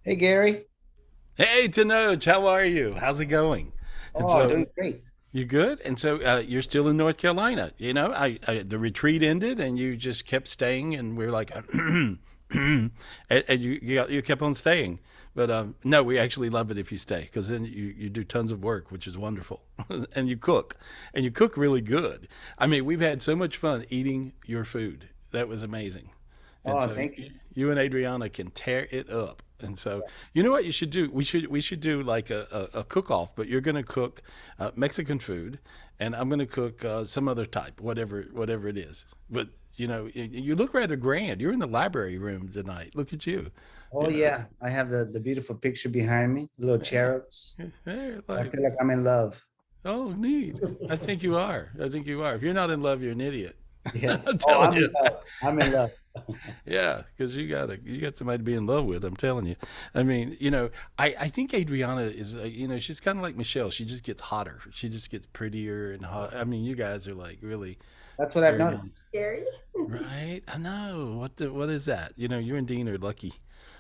Hey, Gary. Hey, Tanoch, how are you? How's it going? And Oh, so doing great. you good? And so you're still in North Carolina. The retreat ended, and you just kept staying, and we are like, and you kept on staying. But no, we actually love it if you stay because then you do tons of work, which is wonderful, and you cook really good. I mean, we've had so much fun eating your food. That was amazing. And Oh, so thank you. you and Adriana can tear it up. And so you know what you should do? We should do like a cook off, but you're going to cook Mexican food, and I'm going to cook some other type, whatever it is. But you look rather grand. You're in the library room tonight. Look at you. Oh, You know, yeah. I have the beautiful picture behind me, little cherubs. I like, feel like I'm in love. oh, neat. I think you are. I think you are. If you're not in love, you're an idiot. Yeah. I'm Oh, telling I'm in you. love. I'm in love. Yeah, because you got somebody to be in love with. I'm telling you. I mean, I think Adriana is she's kind of like Michelle. She just gets hotter. She just gets prettier and hot. I mean, you guys are like really That's what I've very noticed. Scary. right. I know what is that? You and Dean are lucky.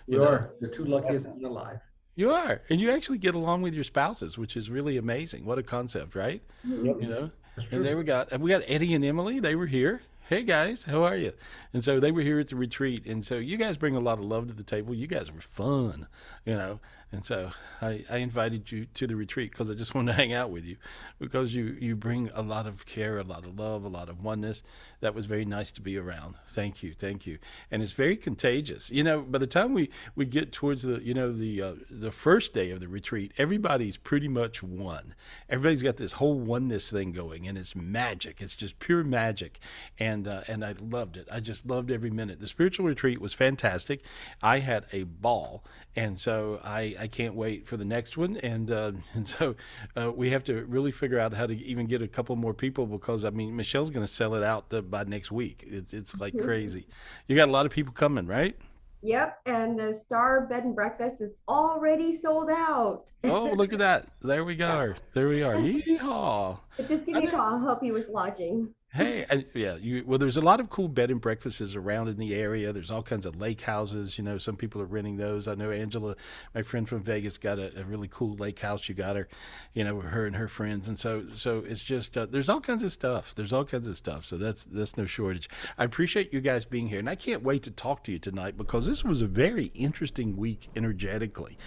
We You know are the two luckiest Definitely. men alive. you are, and you actually get along with your spouses, which is really amazing. What a concept, right? Yep. you know. That's And there true. we got Eddie and Emily. They were here. Hey guys, how are you? And so they were here at the retreat, and so you guys bring a lot of love to the table. You guys were fun, you know. And so I invited you to the retreat because I just wanted to hang out with you, because you bring a lot of care, a lot of love, a lot of oneness. That was very nice to be around. Thank you, thank you. And it's very contagious. By the time we get towards the first day of the retreat, everybody's pretty much one. Everybody's got this whole oneness thing going, and it's magic. It's just pure magic, and I loved it. I just loved every minute. The spiritual retreat was fantastic. I had a ball, and so I can't wait for the next one. And so we have to really figure out how to even get a couple more people, because I mean Michelle's going to sell it out by next week. It's like crazy. You got a lot of people coming, right? Yep, and the Star Bed and Breakfast is already sold out. Oh, look at that! There we go. There we are. Yeehaw! Just give I me a know. call. I'll help you with lodging. Hey, yeah, well, there's a lot of cool bed and breakfasts around in the area. There's all kinds of lake houses. Some people are renting those. I know Angela, my friend from Vegas, got a really cool lake house. You got her, with her and her friends, and so it's just there's all kinds of stuff. There's all kinds of stuff. So that's no shortage. I appreciate you guys being here, and I can't wait to talk to you tonight because this was a very interesting week energetically.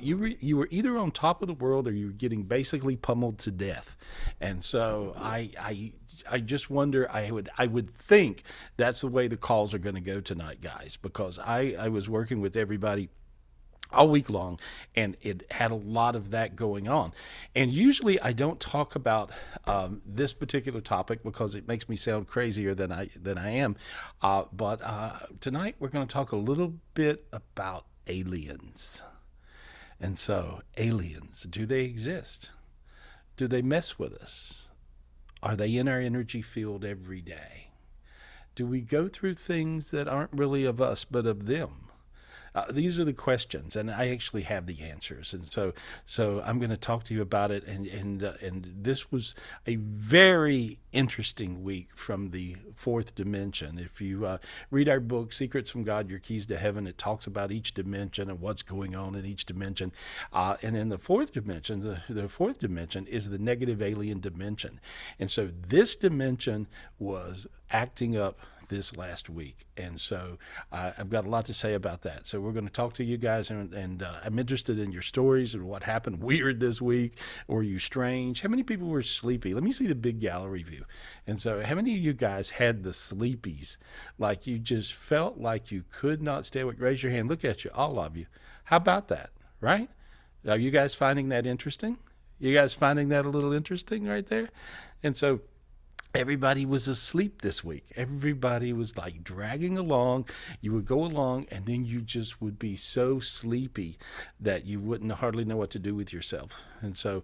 You were either on top of the world or you were getting basically pummeled to death, and so I just wonder. I would think that's the way the calls are going to go tonight, guys, because I was working with everybody all week long, and it had a lot of that going on. And usually I don't talk about this particular topic because it makes me sound crazier than I am. But tonight we're going to talk a little bit about aliens. And so, aliens, do they exist? Do they mess with us? Are they in our energy field every day? Do we go through things that aren't really of us but of them? These are the questions, and I actually have the answers. And so I'm going to talk to you about it. And this was a very interesting week from the fourth dimension. If you read our book, Secrets from God: Your Keys to Heaven, it talks about each dimension and what's going on in each dimension. And in the fourth dimension, the fourth dimension is the negative alien dimension. And so this dimension was acting up this last week. And so I've got a lot to say about that. So we're going to talk to you guys, and I'm interested in your stories and what happened weird this week. Were you strange? How many people were sleepy? Let me see the big gallery view. And so, how many of you guys had the sleepies? Like you just felt like you could not stay awake? Raise your hand. Look at you, all of you. How about that? Right? Are you guys finding that interesting? You guys finding that a little interesting right there? And so, everybody was asleep this week. Everybody was like dragging along. You would go along, and then you just would be so sleepy that you wouldn't hardly know what to do with yourself. And so,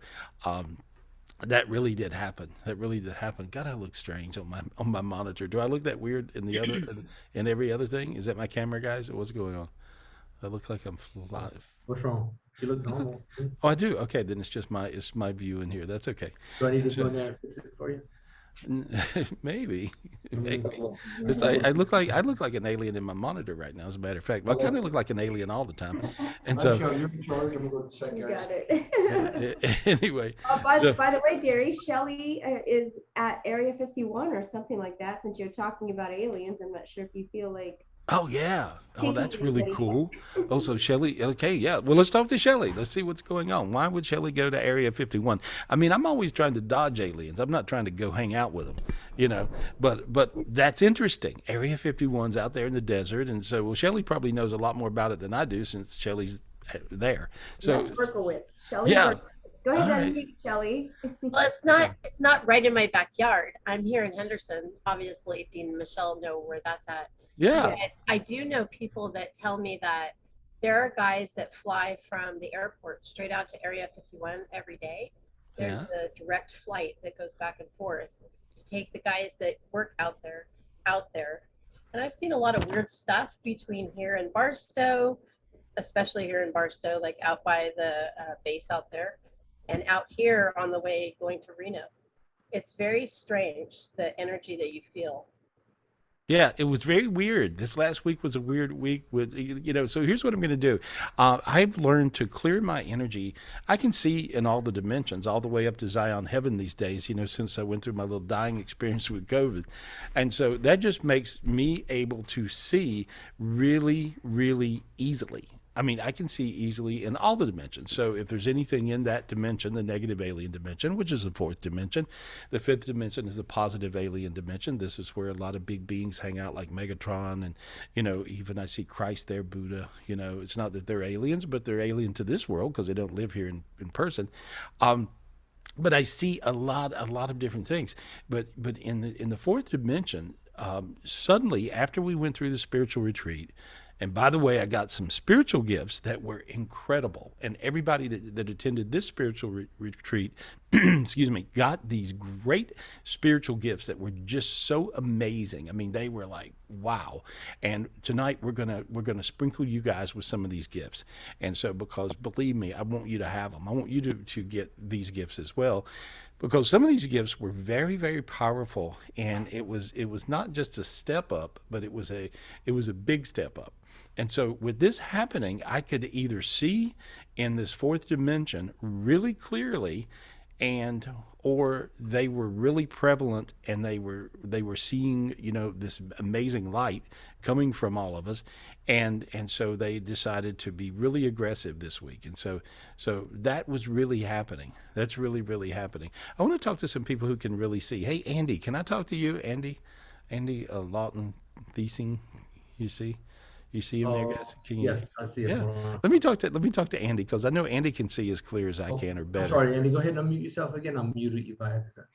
that really did happen. That really did happen. God, I look strange on my monitor. Do I look that weird in every other thing? Is that my camera, guys? What's going on? I look like I'm live. What's wrong? You look normal. Oh, I do. Okay, then it's my view in here. That's okay. Do I need And to go so in there and fix it for you? Maybe. Maybe. It's Mhm. like, I look like an alien in my monitor right now, as a matter of fact. Well, I kind of look like an alien all the time. And Hi, so Sean, you're in charge. I'm gonna go check, You guys. got it. anyway, By so by the way, Gary, Shelley is at Area 51 or something like that. Since you're talking about aliens, I'm not sure if you feel like oh yeah. Oh, taking that's really anybody. cool. Oh, so Shelly, okay, yeah. Well, let's talk to Shelly. Let's see what's going on. Why would Shelly go to Area 51? I mean, I'm always trying to dodge aliens. I'm not trying to go hang out with them, you know. But that's interesting. Area 51's out there in the desert, and so well, Shelly probably knows a lot more about it than I do since Shelly's there. So That's Berkowitz. Shelley yeah. Berkowitz. Go All ahead and right. unmute Shelley. Well, it's not right in my backyard. I'm here in Henderson. Obviously, Dean and Michelle know where that's at. Yeah. But I do know people that tell me that there are guys that fly from the airport straight out to Area 51 every day. There's a direct flight that goes back and forth to take the guys that work out there. And I've seen a lot of weird stuff between here and Barstow, especially here in Barstow, like out by the base out there, and out here on the way going to Reno. It's very strange, the energy that you feel. Yeah, it was very weird. This last week was a weird week with, so here's what I'm going to do. I've learned to clear my energy. I can see in all the dimensions, all the way up to Zion Heaven these days, since I went through my little dying experience with COVID. And so that just makes me able to see really, really easily. I mean, I can see easily in all the dimensions. So if there's anything in that dimension, the negative alien dimension, which is the fourth dimension, the fifth dimension is the positive alien dimension. This is where a lot of big beings hang out, like Megatron. And, even I see Christ there, Buddha. It's not that they're aliens, but they're alien to this world because they don't live here in person. But I see a lot of different things. But in the fourth dimension, suddenly, after we went through the spiritual retreat, and by the way, I got some spiritual gifts that were incredible. And everybody that attended this spiritual retreat, excuse me, got these great spiritual gifts that were just so amazing. I mean, they were like, wow. And tonight we're gonna sprinkle you guys with some of these gifts. And so, because believe me, I want you to have them. I want you to get these gifts as well. Because some of these gifts were very, very powerful, and it was not just a step up, but it was a big step up. And so with this happening, I could either see in this fourth dimension really clearly, or they were really prevalent, and they were seeing this amazing light coming from all of us, and so they decided to be really aggressive this week. And so that was really happening. That's really, really happening. I want to talk to some people who can really see. Hey, Andy, can I talk to you? Andy Lawton Thiesing, you see him there, guys? Can you? Yes, I see it. Yeah. Let me talk to Andy, because I know Andy can see as clear as I can, or I'm better. sorry, Andy. Go ahead and unmute yourself again. I'll mute you by accident.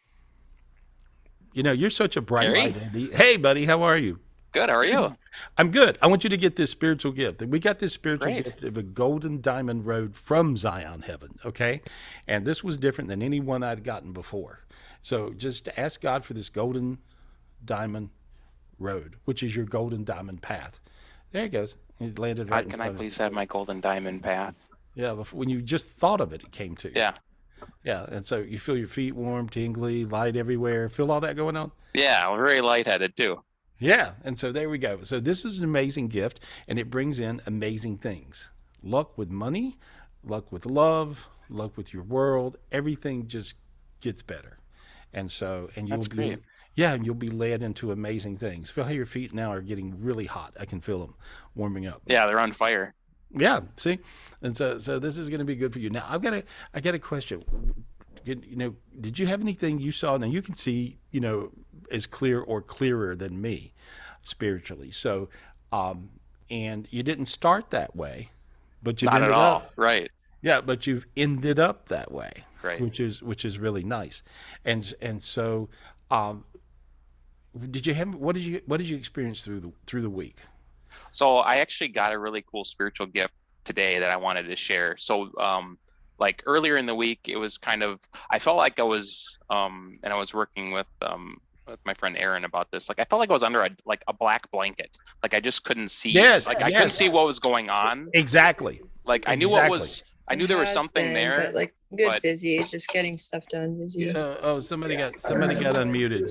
You're such a bright Gary? light, Andy. Hey, buddy, how are you? Good. How are you? I'm good. I want you to get this spiritual gift. We got this spiritual Great. gift of a golden diamond road from Zion Heaven, okay? And this was different than any one I'd gotten before. So just ask God for this golden diamond road, which is your golden diamond path. There it goes. It landed right God, in can I front of you. please have my golden diamond path? Yeah, when you just thought of it, it came to you. Yeah. Yeah, and so you feel your feet warm, tingly, light everywhere. Feel all that going on? Yeah, I'm very lightheaded too. Yeah, and so there we go. So this is an amazing gift, and it brings in amazing things. Luck with money, luck with love, luck with your world. Everything just gets better. And you'll That's be great. yeah, and you'll be led into amazing things. Feel how your feet now are getting really hot. I can feel them warming up. Yeah, they're on fire. Yeah, see? And so this is going to be good for you. Now, I got a question. Did you have anything you saw? Now, you can see, as clear or clearer than me spiritually. So, and you didn't start that way, but you've Not at ended all. up. Right. Yeah, but you've ended up that way, Right. which is really nice. And so, what did you experience through the week? So I actually got a really cool spiritual gift today that I wanted to share. So like earlier in the week, it was I felt like I was and I was working with my friend Aaron about this. Like I felt like I was under a black blanket. Like I just couldn't see. Yes, Like I couldn't see what was going on. Exactly. Like I knew Exactly. I It knew there was has something been, there, but like good but busy, just getting stuff done busy. Oh, somebody got unmuted.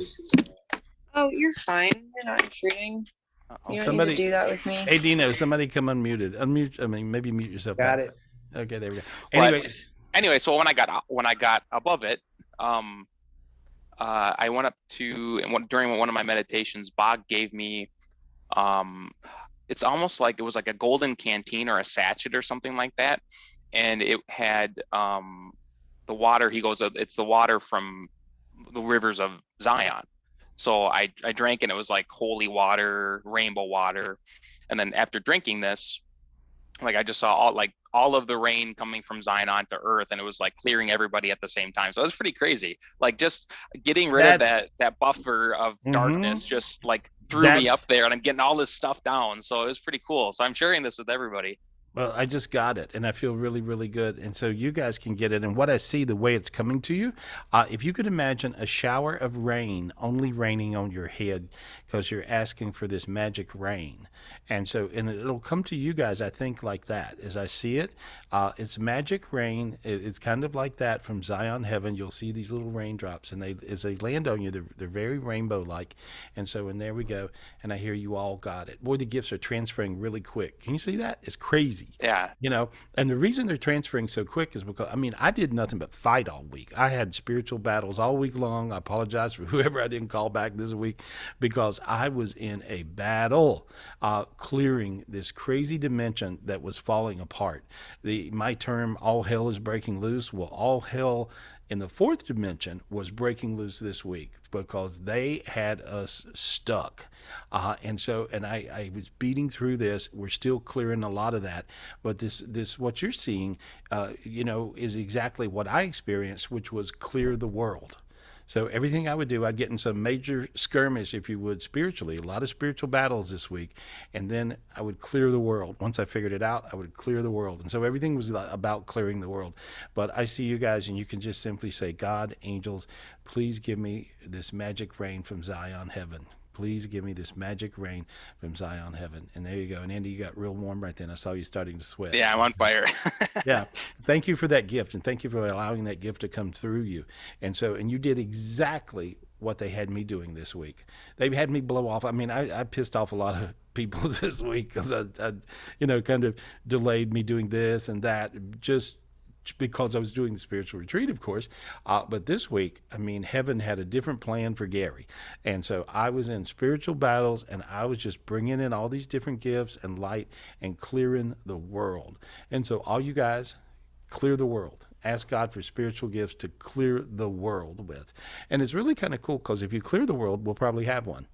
Oh, you're fine. You're not intruding. uh-oh. You don't Somebody- need to do that with me. Hey, Dino, somebody come unmuted. Unmute. I mean, maybe mute yourself. Got back. it. Okay, there we go. But- Anyway, Anyway, so when I got above it, I went up to, and during one of my meditations, Bog gave me, it's almost like it was like a golden canteen or a sachet or something like that. And it had the water, he goes, it's the water from the rivers of Zion. So I drank and it was like holy water, rainbow water. And then after drinking this, like I just saw all of the rain coming from Zion onto earth, and it was like clearing everybody at the same time. So it was pretty crazy. Like just getting rid of that buffer of darkness just like threw me up there, and I'm getting all this stuff down. So it was pretty cool. So I'm sharing this with everybody. well, I just got it, and I feel really, really good. And so you guys can get it. And what I see, the way it's coming to you, if you could imagine a shower of rain only raining on your head because you're asking for this magic rain. And so, and it'll come to you guys, I think, like that. As I see it, it's magic rain. It's kind of like that from Zion heaven. You'll see these little raindrops, and as they land on you, they're very rainbow-like. And so, and there we go. And I hear you all got it. Boy, the gifts are transferring really quick. Can you see that? It's crazy. Yeah. You know, and the reason they're transferring so quick is because, I mean, I did nothing but fight all week. I had spiritual battles all week long. I apologize for whoever I didn't call back this week because I was in a battle clearing this crazy dimension that was falling apart. My term, all hell is breaking loose. Well, all hell in the fourth dimension was breaking loose this week because they had us stuck. And I was beating through this. We're still clearing a lot of that. But this what you're seeing, is exactly what I experienced, which was clear the world. So everything I would do, I'd get in some major skirmish, if you would, spiritually, a lot of spiritual battles this week. And then I would clear the world. Once I figured it out, I would clear the world. And so everything was about clearing the world. But I see you guys, and you can just simply say, God, angels, please give me this magic rain from Zion heaven. Please give me this magic rain from Zion heaven. And there you go. And Andy, you got real warm right then. I saw you starting to sweat. Yeah, I'm on fire. Yeah. Thank you for that gift. And thank you for allowing that gift to come through you. And you did exactly what they had me doing this week. They had me blow off. I mean, I pissed off a lot of people this week because I kind of delayed me doing this and that, just because I was doing the spiritual retreat, of course. But this week, I mean, heaven had a different plan for Gary. And so I was in spiritual battles, and I was just bringing in all these different gifts and light and clearing the world. And so all you guys, clear the world. Ask God for spiritual gifts to clear the world with. And it's really kind of cool because if you clear the world, we'll probably have one.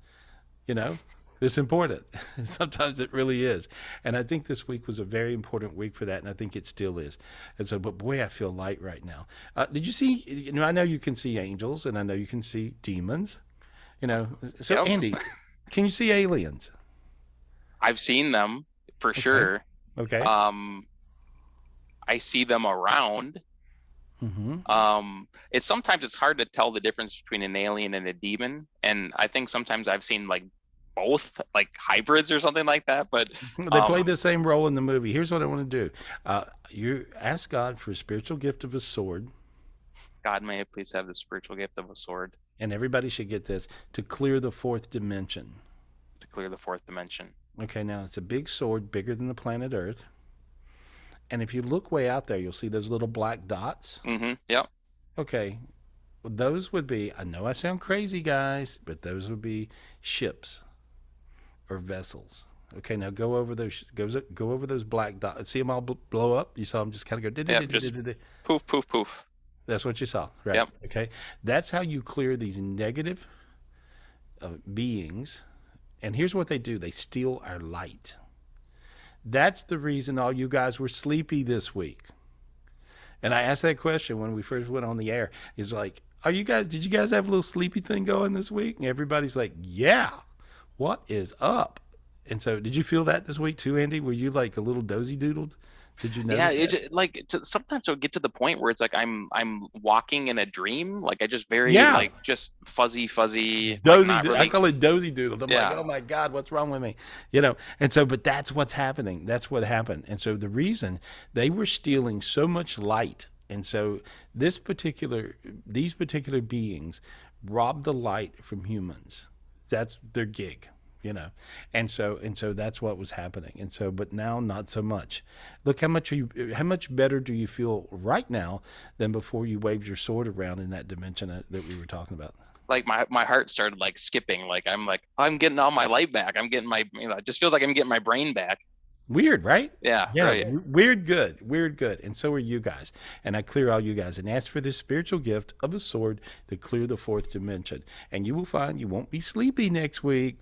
It's important. Sometimes it really is. And I think this week was a very important week for that, and I think it still is. And so, but boy, I feel light right now. Did you see, I know you can see angels, and I know you can see demons, So Yep. Andy, can you see aliens? I've seen them for sure. Okay. I see them around. Mm-hmm. Sometimes it's hard to tell the difference between an alien and a demon. And I think sometimes I've seen like both, like hybrids or something like that. But they play the same role in the movie. Here's what I want to do. You ask God for a spiritual gift of a sword. God, may I please have the spiritual gift of a sword. And everybody should get this, to clear the fourth dimension. To clear the fourth dimension. Okay, now it's a big sword, bigger than the planet Earth. And if you look way out there, you'll see those little black dots. Mm-hmm. Yep. Okay, those would be, I know I sound crazy, guys, but those would be ships or vessels. Okay, now go over those black dots. See them all blow up? You saw them just kind of go. Yep, just poof, poof, poof. That's what you saw, right? Yep. Okay, that's how you clear these negative beings. And here's what they do: they steal our light. That's the reason all you guys were sleepy this week. And I asked that question when we first went on the air. Is like, did you guys have a little sleepy thing going this week? And everybody's like, yeah, what is up? And so did you feel that this week too, Andy? Were you like a little dozy doodled Did you Yeah, notice it's that? like sometimes it'll get to the point where it's like I'm walking in a dream. Like I just very Yeah. like just fuzzy, like Dozy, not I really. call it dozy doodle. I'm like, Yeah. oh my God, what's wrong with me? You know, and so, but that's what's happening. That's what happened. And so the reason they were stealing so much light, and so these particular beings rob the light from humans. That's their gig, you know. And so that's what was happening. And so, but now not so much. Look how much better do you feel right now than before you waved your sword around in that dimension that we were talking about? Like my heart started like skipping. Like I'm getting all my light back. I'm getting it just feels like I'm getting my brain back. Weird, right? Yeah, Yeah, right. weird good, weird good. And so are you guys. And I clear all you guys and ask for this spiritual gift of a sword to clear the fourth dimension. And you will find you won't be sleepy next week.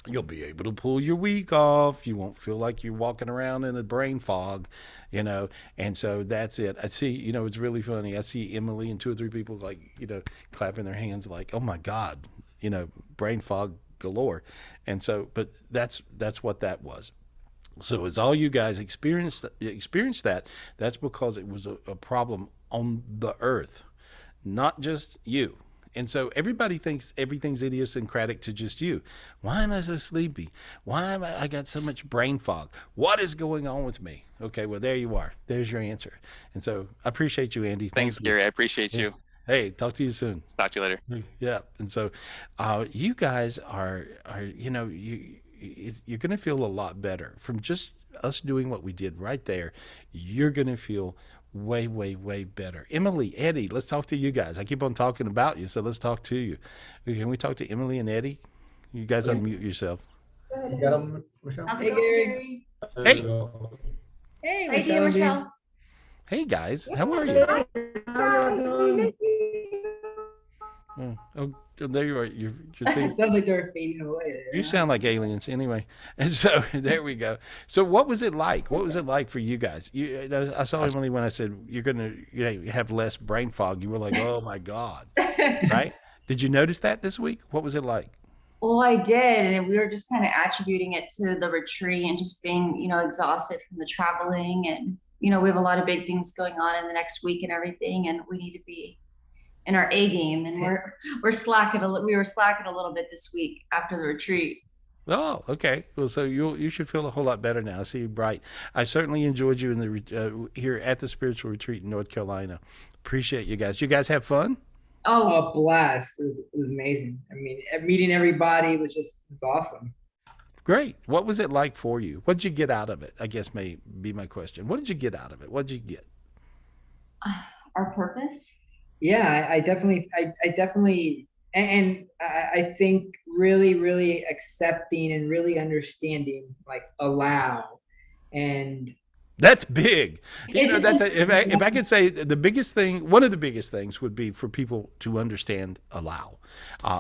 You'll be able to pull your week off. You won't feel like you're walking around in a brain fog, you know. And so that's it. I see, you know, it's really funny. I see Emily and two or three people like, you know, clapping their hands like, oh my God, you know, brain fog galore. And so, but that's what that was. So as all you guys experienced that, that's because it was a problem on the earth, not just you. And so everybody thinks everything's idiosyncratic to just you. Why am I so sleepy? Why am I got so much brain fog? What is going on with me? Okay, well there you are. There's your answer. And so I appreciate you, Andy. Thanks, Thank you. Gary. I appreciate Yeah. you. Hey, talk to you soon. Talk to you later. Yeah, and so you guys are you know you're going to feel a lot better from just us doing what we did right there. You're going to feel way better. Emily, Eddie, let's talk to you guys. I keep on talking about you, so let's talk to you. Can we talk to Emily and Eddie? You guys unmute yourself. You got them, Michelle? How's it Hey, going, Gary. There Hey. you go. Hey, Hi, dear Michelle. Hey guys, how are you? Hi. Hi. Oh, there you are. You're It sounds like they're fading away. You sound like aliens anyway. And so there we go. So what was it like? What was it like for you guys? I saw Emily when I said you're going to you have less brain fog. You were like, oh my God. Right? Did you notice that this week? What was it like? Well, I did, and we were just kind of attributing it to the retreat and just being, exhausted from the traveling, and we have a lot of big things going on in the next week and everything, and we need to be in our A game, and we're slacking we were slacking a little bit this week after the retreat. Oh, okay. Well, so you should feel a whole lot better now. I see you bright. I certainly enjoyed you in the here at the spiritual retreat in North Carolina. Appreciate you guys. You guys have fun? Oh, a blast. It was amazing. I mean, meeting everybody was awesome. Great. What was it like for you? What did you get out of it? I guess may be my question. What did you get out of it? What did you get? Our purpose. Yeah, I definitely, and I think really accepting and really understanding, like allow, and that's big. It's That's if I could say the biggest thing, one of the biggest things would be for people to understand allow.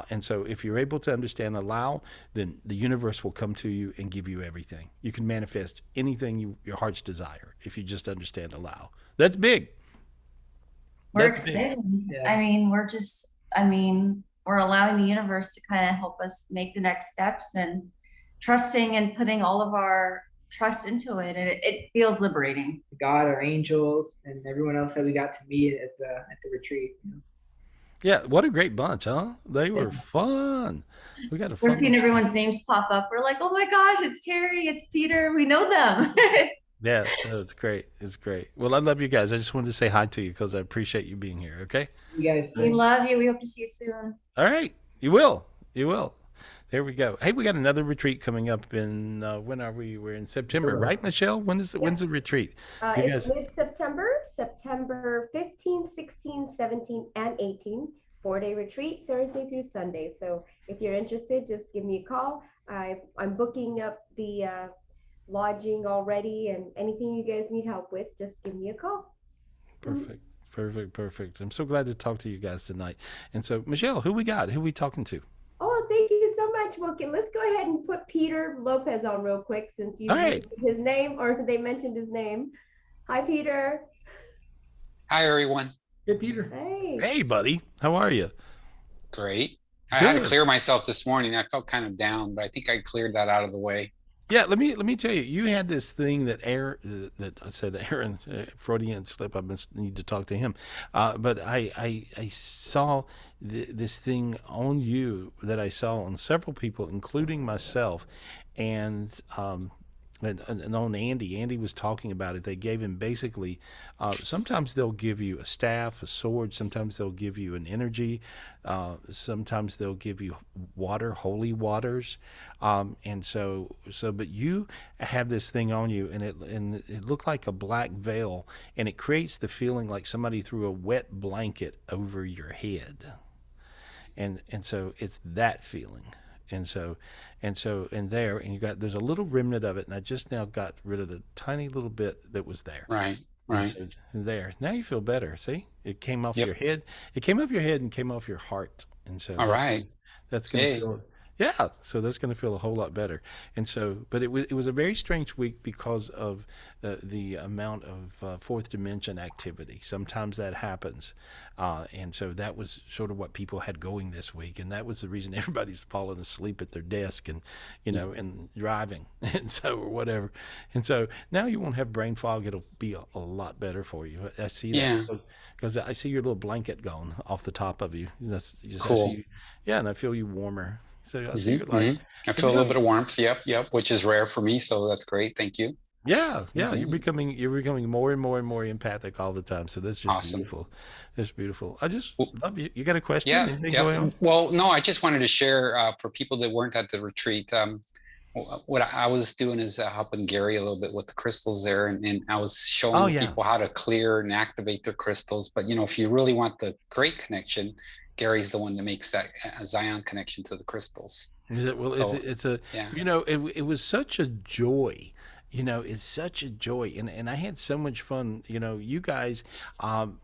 And so if you're able to understand allow, then the universe will come to you and give you everything. You can manifest anything your heart's desire if you just understand allow. That's big. We're That's big. excited. Yeah. I mean, we're allowing the universe to kind of help us make the next steps and trusting and putting all of our trust into it. And it feels liberating. God, our angels, and everyone else that we got to meet at the retreat. Yeah, what a great bunch, huh? They were fun. We got a fun We're seeing everyone's names pop up. We're like, oh my gosh, it's Terry, it's Peter. We know them. Yeah, it's great. It's great. Well, I love you guys. I just wanted to say hi to you because I appreciate you being here. Okay. You guys, We love you. We hope to see you soon. All right. You will. You will. There we go. Hey, we got another retreat coming up in when are we? We're in September, right, Michelle? When's the retreat? You It's guys- mid-September, September 15, 16, 17, and 18. 4-day retreat, Thursday through Sunday. So if you're interested, just give me a call. I'm booking up the lodging already, and anything you guys need help with, just give me a call. Perfect. I'm so glad to talk to you guys tonight. And so, Michelle, who we got? Who we talking to? Oh, thank you so much. Well, okay, let's go ahead and put Peter Lopez on real quick since you All right. mentioned his name, or they mentioned his name. Hi, Peter. Hi, everyone. Hey, Peter. Hey. Hey, buddy. How are you? Great. I had to Good. clear myself this morning. I felt kind of down, but I think I cleared that out of the way. Yeah, let me tell you, you had this thing that Aaron, that I said Aaron, Freudian slip. I must need to talk to him. But I saw this thing on you that I saw on several people, including myself, and and on Andy. Andy was talking about it. They gave him basically, sometimes they'll give you a staff, a sword. Sometimes they'll give you an energy. Sometimes they'll give you water, holy waters. And but you have this thing on you, and it looked like a black veil, and it creates the feeling like somebody threw a wet blanket over your head. And so it's that feeling. And there, and there's a little remnant of it, and I just now got rid of the tiny little bit that was there. Right. And Right. so there, now you feel better. See, it came off Yep. your head. It came off your head and came off your heart. And so All right. that's gonna Yay. feel, yeah. So that's gonna feel a whole lot better. And so, but it was a very strange week because of the amount of fourth dimension activity. Sometimes that happens, and so that was sort of what people had going this week, and that was the reason everybody's falling asleep at their desk and and driving, and so or whatever. And so now you won't have brain fog. It'll be a lot better for you. I see that. Yeah. Because I see your little blanket gone off the top of you. I Cool. see you, yeah, and I feel you warmer. So I see Hmm. your light. I It's feel a little going. bit of warmth. Yep. Yep. Which is rare for me. So that's great. Thank you. Yeah, yeah. Mhm. You're becoming more and more and more empathic all the time. So that's just Awesome. beautiful. That's beautiful. I just Well, love you. You got a question? yeah. Anything Yeah. going on? Well, no, I just wanted to share for people that weren't at the retreat. What I was doing is helping Gary a little bit with the crystals there, and I was Oh showing yeah. people how to clear and activate their crystals. But if you really want the great connection, Gary's the one that makes that Zion connection to the crystals. Well, So it's a yeah, it was such a joy. It's such a joy, and I had so much fun. You guys,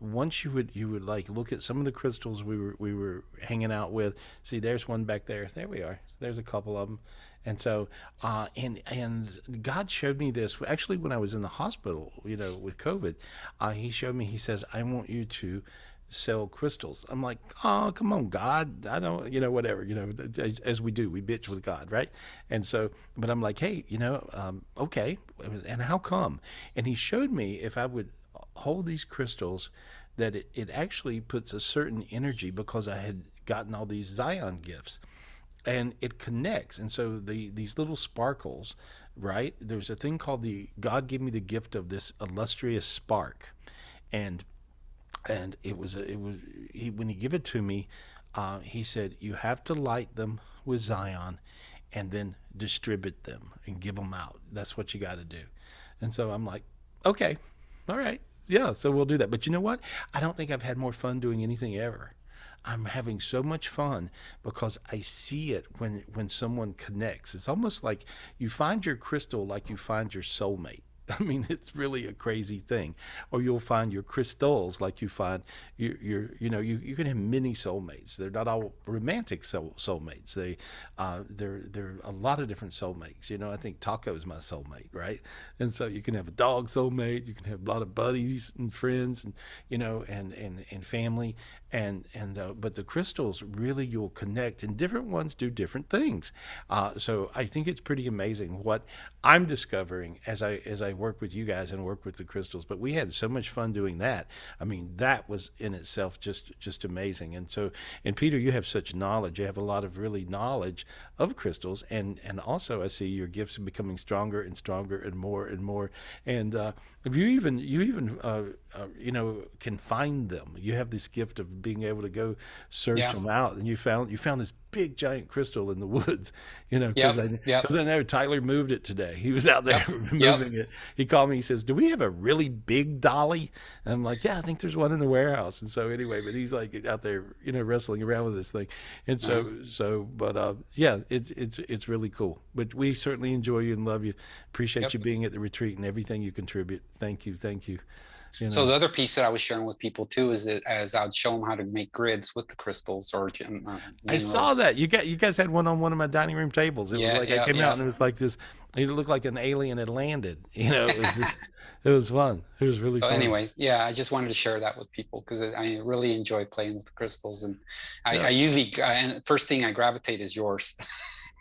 once you would like look at some of the crystals we were hanging out with. See, there's one back there. There we are. There's a couple of them. And so, and God showed me this actually when I was in the hospital, with COVID. He showed me. He says, "I want you to sell crystals." I'm like, "Oh, come on, God! I don't, whatever, as we do, we bitch with God, right?" And so, but I'm like, "Hey, okay, and how come?" And He showed me if I would hold these crystals, that it actually puts a certain energy because I had gotten all these Zion gifts, and it connects. And so these little sparkles, right? There's a thing called the God gave me the gift of this illustrious spark, and it was he, when He gave it to me, He said you have to light them with Zion, and then distribute them and give them out. That's what you got to do. And so I'm like, okay, all right, yeah, so we'll do that. But you know what? I don't think I've had more fun doing anything ever. I'm having so much fun because I see it when someone connects. It's almost like you find your crystal like you find your soulmate. I mean, it's really a crazy thing. Or you'll find your crystals like you find you can have many soulmates. They're not all romantic soulmates. They're a lot of different soulmates. I think Taco is my soulmate, right? And so you can have a dog soulmate. You can have a lot of buddies and friends, and and family. But the crystals really, you'll connect, and different ones do different things. So I think it's pretty amazing what I'm discovering as I work with you guys and work with the crystals. But we had so much fun doing that. I mean, that was in itself just amazing. And Peter, you have such knowledge. You have a lot of really knowledge of crystals, and also I see your gifts are becoming stronger and stronger and more and more. And you even can find them. You have this gift of being able to go search yeah, them out, and you found this big giant crystal in the woods, because yep, yep, I know Tyler moved it today. He was out there yep, yep. moving it. He called me. He says, "Do we have a really big dolly?" And I'm like, "Yeah, I think there's one in the warehouse." And so anyway, but he's like out there, wrestling around with this thing. And but yeah, it's really cool. But we certainly enjoy you and love you. Appreciate Yep. you being at the retreat and everything you contribute. Thank you, thank you. You So know. the other piece that I was sharing with people too is that as I'd show them how to make grids with the crystals or I saw minerals. that you guys had one on one of my dining room tables. It was Yeah, like I yeah, came out yeah. and it was like this. It looked like an alien had landed. It was fun. It was really So fun. anyway, yeah, I just wanted to share that with people because I really enjoy playing with the crystals, and I Yeah. usually and first thing I gravitate is yours.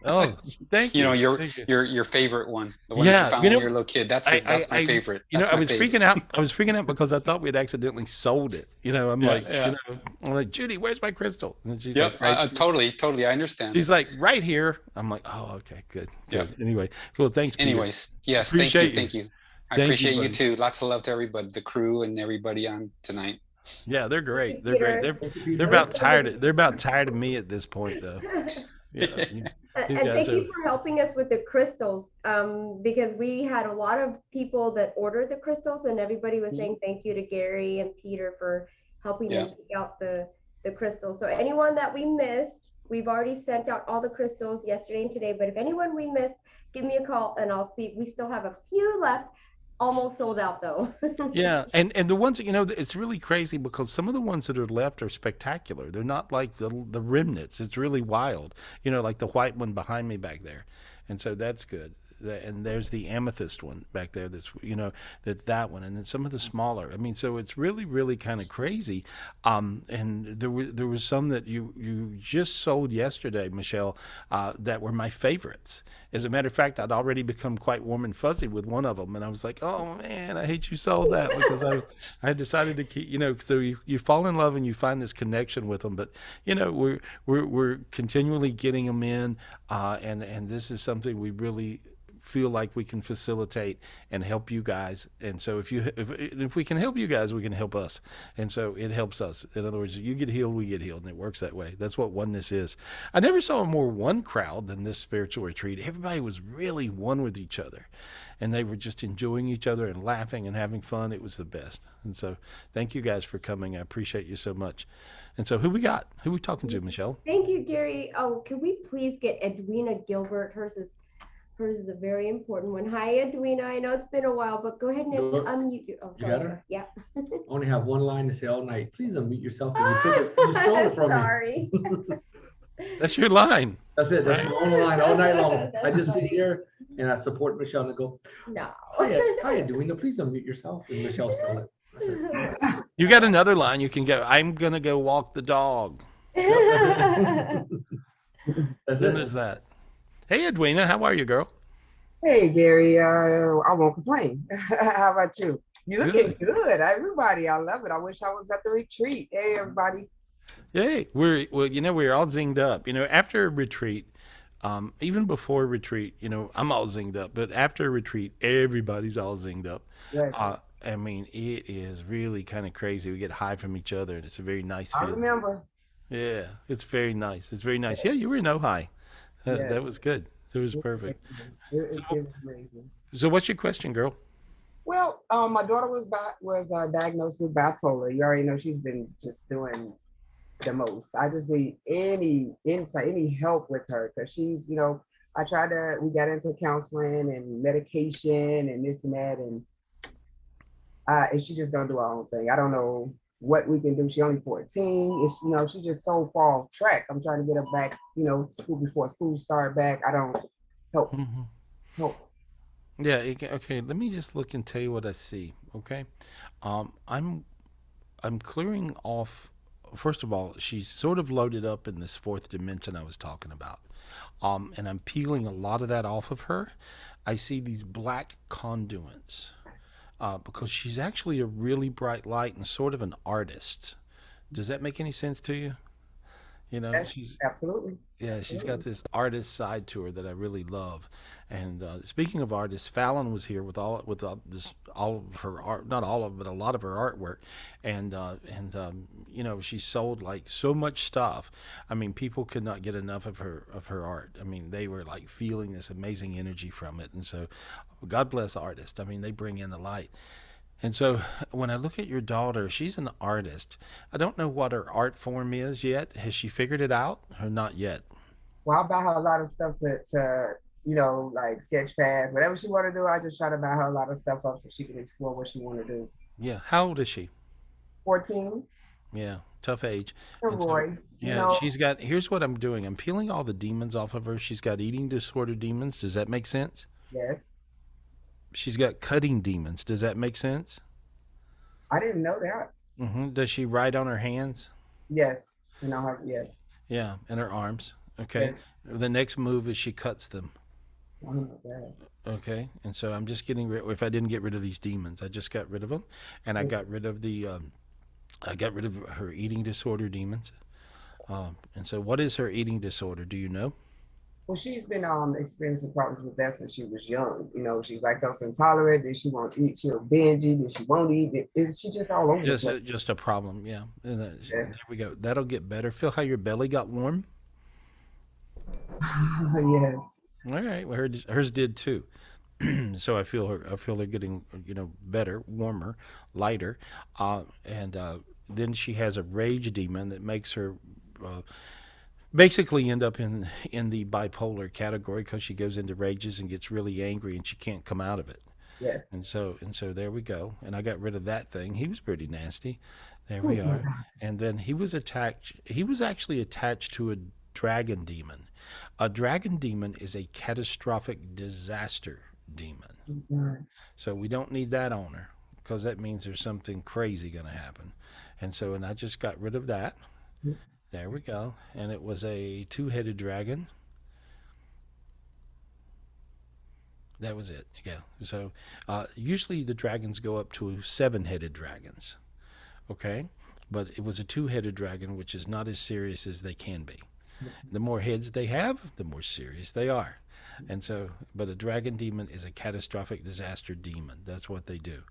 Oh, thank You know, you. Thank you. your favorite one, the one that you Yeah, found you when know, you were a little kid. That's my favorite. you know, That's I my was favorite. freaking out. I was freaking out because I thought we'd accidentally sold it. You know, Yeah, yeah. I'm like, Judy, where's my crystal? And then she's Yep. like, right. Totally. I understand. She's like, right here. I'm like, oh, okay, good. Yep. Anyway, well, thanks, Peter. Anyways, yes, Appreciate you. thank you. I Thank you, appreciate you buddy. too. Lots of love to everybody, the crew and everybody on tonight. Yeah, they're great. They're Peter. great. Thank you, They're Peter. about tired. They're about tired of me at this point, though. Yeah, these And guys thank you for helping us with the crystals, because we had a lot of people that ordered the crystals, and everybody was saying thank you to Gary and Peter for helping them pick out the crystals. So anyone that we missed, we've already sent out all the crystals yesterday and today, but if anyone we missed, give me a call and I'll see. We still have a few left. Almost sold out though. Yeah, and the ones that, you know, it's really crazy because some of the ones that are left are spectacular. They're not like the remnants. It's really wild. You know, like the white one behind me back there, and so that's good. And there's the amethyst one back there. That's, you know, that one, and then some of the smaller. I mean, so it's really kind of crazy. And there was some that you just sold yesterday, Michelle, that were my favorites. As a matter of fact, I'd already become quite warm and fuzzy with one of them, and I was like, "Oh man, I hate you sold that," because I decided to keep, you know, so you fall in love and you find this connection with them. But you know, we're continually getting them in, and this is something we really feel like we can facilitate and help you guys. And so if we can help you guys, we can help us. And so it helps us. In other words, you get healed, we get healed, and it works that way. That's what oneness is. I never saw a more one crowd than this spiritual retreat. Everybody was really one with each other, and they were just enjoying each other and laughing and having fun. It was the best. And so thank you guys for coming. I appreciate you so much. And so who we talking to, Michelle? Thank you, Gary. Oh, can we please get Edwina Gilbert? Hers is a very important one. Hi, Edwina. I know it's been a while, but go ahead and unmute you. Oh, sorry. You got her? Yeah. I only have one line to say all night. Please unmute yourself. And you stole it from me. Sorry. That's your line. That's it. That's my only line all night long. I just sit here and I support Michelle and go, No. hi, Edwina, please unmute yourself. And Michelle stole it. That's it. You got another line you can go, I'm going to go walk the dog. That's Then it. there's that. Hey, Edwina, how are you, girl? Hey, Gary, I won't complain. How about you? You looking good. Everybody, I love it. I wish I was at the retreat. Hey, everybody. Hey, we're all zinged up. You know, after a retreat, even before retreat, you know, I'm all zinged up. But after a retreat, everybody's all zinged up. Yes. I mean, it is really kind of crazy. We get high from each other, and it's a very nice feeling. I remember. Yeah, it's very nice. It's very nice. Yeah, you were in Ojai. That was good. It was perfect. It was amazing. So what's your question, girl? Well, my daughter was diagnosed with bipolar. You already know she's been just doing the most. I just need any insight, any help with her, because she's, you know, we got into counseling and medication and this and that, and she's just gonna do her own thing. I don't know what we can do. She only 14. It's, you know, she's just so far off track. I'm trying to get her back, you know, school before school start back. I don't help. Help. Yeah. Okay. Let me just look and tell you what I see. Okay. I'm clearing off. First of all, she's sort of loaded up in this fourth dimension I was talking about. And I'm peeling a lot of that off of her. I see these black conduits. Because she's actually a really bright light and sort of an artist. Does that make any sense to you? You know, Yes, absolutely. Yeah, she's got this artist side to her that I really love. And speaking of artists, Fallon was here with all of her art, not all of it, but a lot of her artwork. And you know, she sold like so much stuff. I mean, people could not get enough of her art. I mean, they were like feeling this amazing energy from it. And so, God bless artists. I mean, they bring in the light. And so when I look at your daughter, she's an artist. I don't know what her art form is yet. Has she figured it out or not yet? Well, I buy her a lot of stuff to you know, like sketch pads, whatever she want to do. I just try to buy her a lot of stuff up so she can explore what she want to do. Yeah. How old is she? 14. Yeah. Tough age. Oh And boy. so, You yeah, know, she's got, here's what I'm doing. I'm peeling all the demons off of her. She's got eating disorder demons. Does that make sense? yes. She's got cutting demons. Does that make sense? I didn't know that. Does she write on her hands? Yes. You know, yes. Yeah, and her arms. Okay. Yes. The next move is she cuts them. Oh my God. Okay, and so I'm just getting rid. If I didn't get rid of these demons, I just got rid of them, and I got rid of I got rid of her eating disorder demons. And so, what is her eating disorder? Do you know? Well, she's been experiencing problems with that since she was young. You know, she's lactose intolerant. Then she won't eat. She'll binge eat. Then she won't eat. She just all over the place. Just a problem, yeah. And Yeah. there we go. That'll get better. Feel how your belly got warm. Yes. All right. Well, hers did too. So I feel her getting better, warmer, lighter, and then she has a rage demon that makes her basically end up in the bipolar category because she goes into rages and gets really angry and she can't come out of it. Yes. And so there we go. And I got rid of that thing. He was pretty nasty. There we are. And then he was actually attached to a dragon demon. A dragon demon is a catastrophic disaster demon. So we don't need that on her because that means there's something crazy going to happen. And I just got rid of that. There we go. And it was a two-headed dragon. That was it. Yeah. So usually the dragons go up to seven-headed dragons. Okay. But it was a two-headed dragon, which is not as serious as they can be. The more heads they have, the more serious they are. And so, but a dragon demon is a catastrophic disaster demon. That's what they do.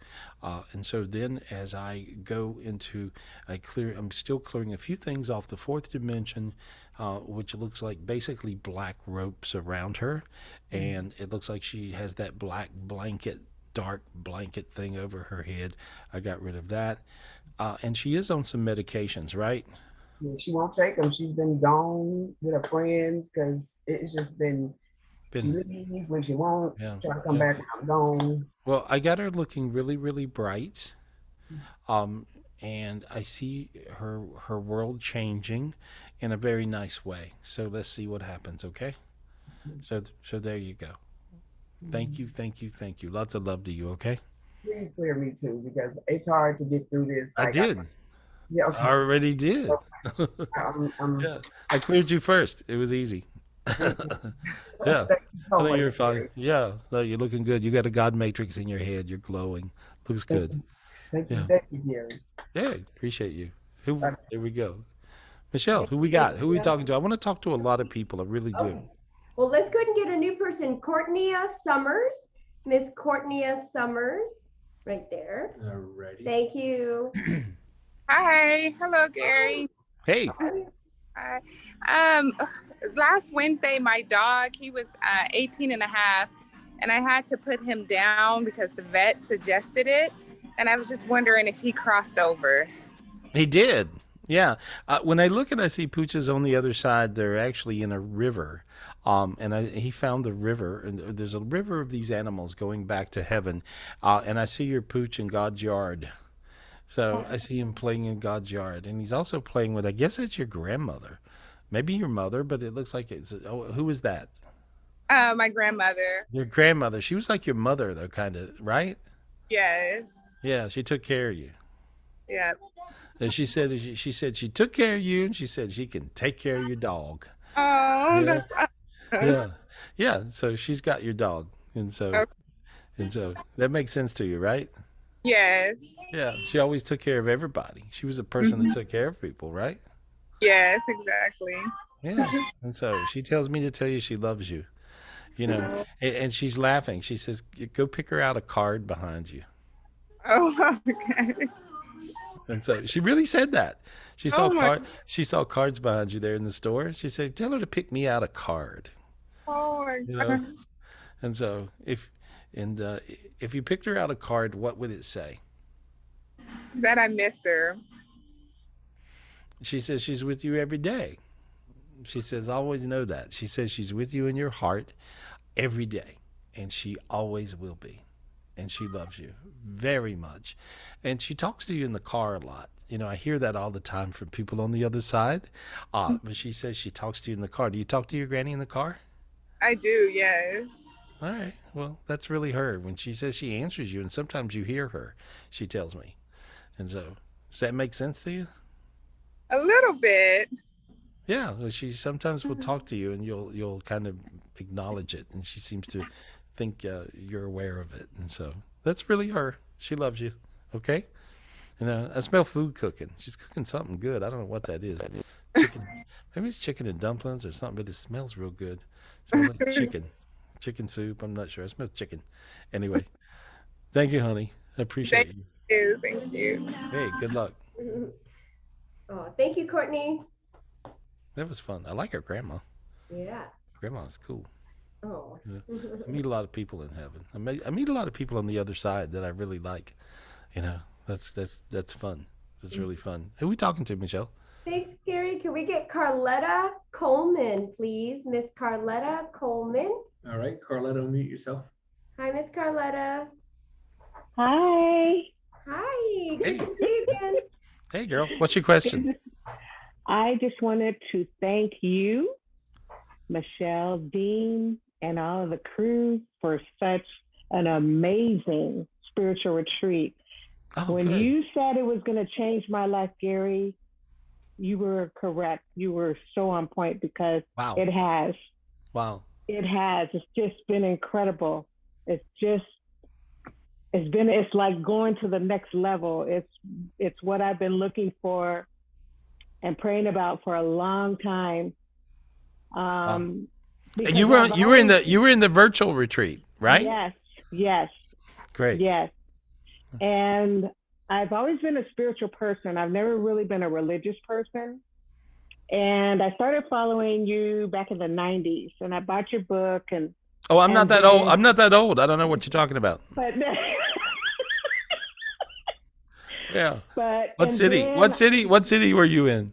And so then as I go into, I'm still clearing a few things off the fourth dimension, which looks like basically black ropes around her. And it looks like she has that black blanket, dark blanket thing over her head. I got rid of that. And she is on some medications, right? Yeah, she won't take them. She's been gone with her friends because it's just been she leaves when she won't. Yeah, Try to come back and I'm gone. Well, I got her looking really, really bright. And I see her world changing in a very nice way. So let's see what happens, okay? So there you go. Thank you. Lots of love to you, okay? Please clear me too, because it's hard to get through this. I did. Yeah, okay. I already did. Yeah. I cleared you first. It was easy. Yeah. So I think you're much, fine. Gary. Yeah. No, you're looking good. You got a God matrix in your head. You're glowing. Looks good. Thank you, Gary. Yeah. Appreciate you. There we go. Michelle, who we got? Who are we talking to? I want to talk to a lot of people. I really do. Okay. Well, let's go ahead and get a new person. Courtneyia Summers. Miss Courtneyia Summers. Right there. Alrighty. Thank you. Hi. Hello, Gary. Hey. Hi. Last Wednesday, my dog, he was 18 and a half, and I had to put him down because the vet suggested it. And I was just wondering if he crossed over. He did. Yeah. When I look and I see pooches on the other side, they're actually in a river. He found the river, and there's a river of these animals going back to heaven. And I see your pooch in God's yard. So I see him playing in God's yard, and he's also playing with, I guess it's your grandmother, maybe your mother, but it looks like who is that? My grandmother. Your grandmother. She was like your mother, though, kind of, right? Yes. Yeah, she took care of you. Yeah. And she said she took care of you, and she said she can take care of your dog. Oh, Yeah. that's awesome. Yeah. So she's got your dog, and so that makes sense to you, right? Yes. Yeah, she always took care of everybody. She was a person that took care of people, right? Yes, exactly. Yeah. And so she tells me to tell you she loves you, and she's laughing. She says, go pick her out a card behind you. Oh, okay. And so she really said that. She saw cards behind you there in the store. She said, tell her to pick me out a card. Oh my gosh. And so if you picked her out a card, what would it say? That I miss her. She says she's with you every day. She says, always know that. She says she's with you in your heart every day, and she always will be. And she loves you very much. And she talks to you in the car a lot. I hear that all the time from people on the other side. But she says she talks to you in the car. Do you talk to your granny in the car? I do, yes. All right. Well, that's really her. When she says she answers you, and sometimes you hear her, she tells me. And so, does that make sense to you? A little bit. Yeah, well, she sometimes will talk to you, and you'll kind of acknowledge it, and she seems to think you're aware of it, and so that's really her. She loves you. Okay. And I smell food cooking. She's cooking something good. I don't know what that is. Chicken. Maybe it's chicken and dumplings or something, but it smells real good. It smells like chicken soup. I'm not sure. It smells chicken. Anyway, thank you, honey. I appreciate you. Thank you. Hey, good luck. Oh, thank you, Courtney. That was fun. I like her grandma. Yeah. Grandma's cool. Oh. Yeah. I meet a lot of people in heaven. I meet a lot of people on the other side that I really like. You know, that's fun. That's really fun. Who are we talking to, Michelle? Thanks, Gary. Can we get Carletta Coleman, please? Miss Carletta Coleman. All right, Carletta, unmute yourself. Hi, Miss Carletta. Hi. Hi. Good to see you again. Hey, girl. What's your question? I just wanted to thank you, Michelle, Dean, and all of the crew for such an amazing spiritual retreat. When good. you said it was going to change my life, Gary, you were correct. You were so on point because it has. Wow. It has. It's just been incredible. It's like going to the next level. It's what I've been looking for and praying about for a long time. And you were in the virtual retreat, right? Yes. Great. Yes. And I've always been a spiritual person. I've never really been a religious person. And I started following you back in the 90s, and I bought your book. And I'm not that old. I'm not that old. I don't know what you're talking about. But yeah. But What city were you in?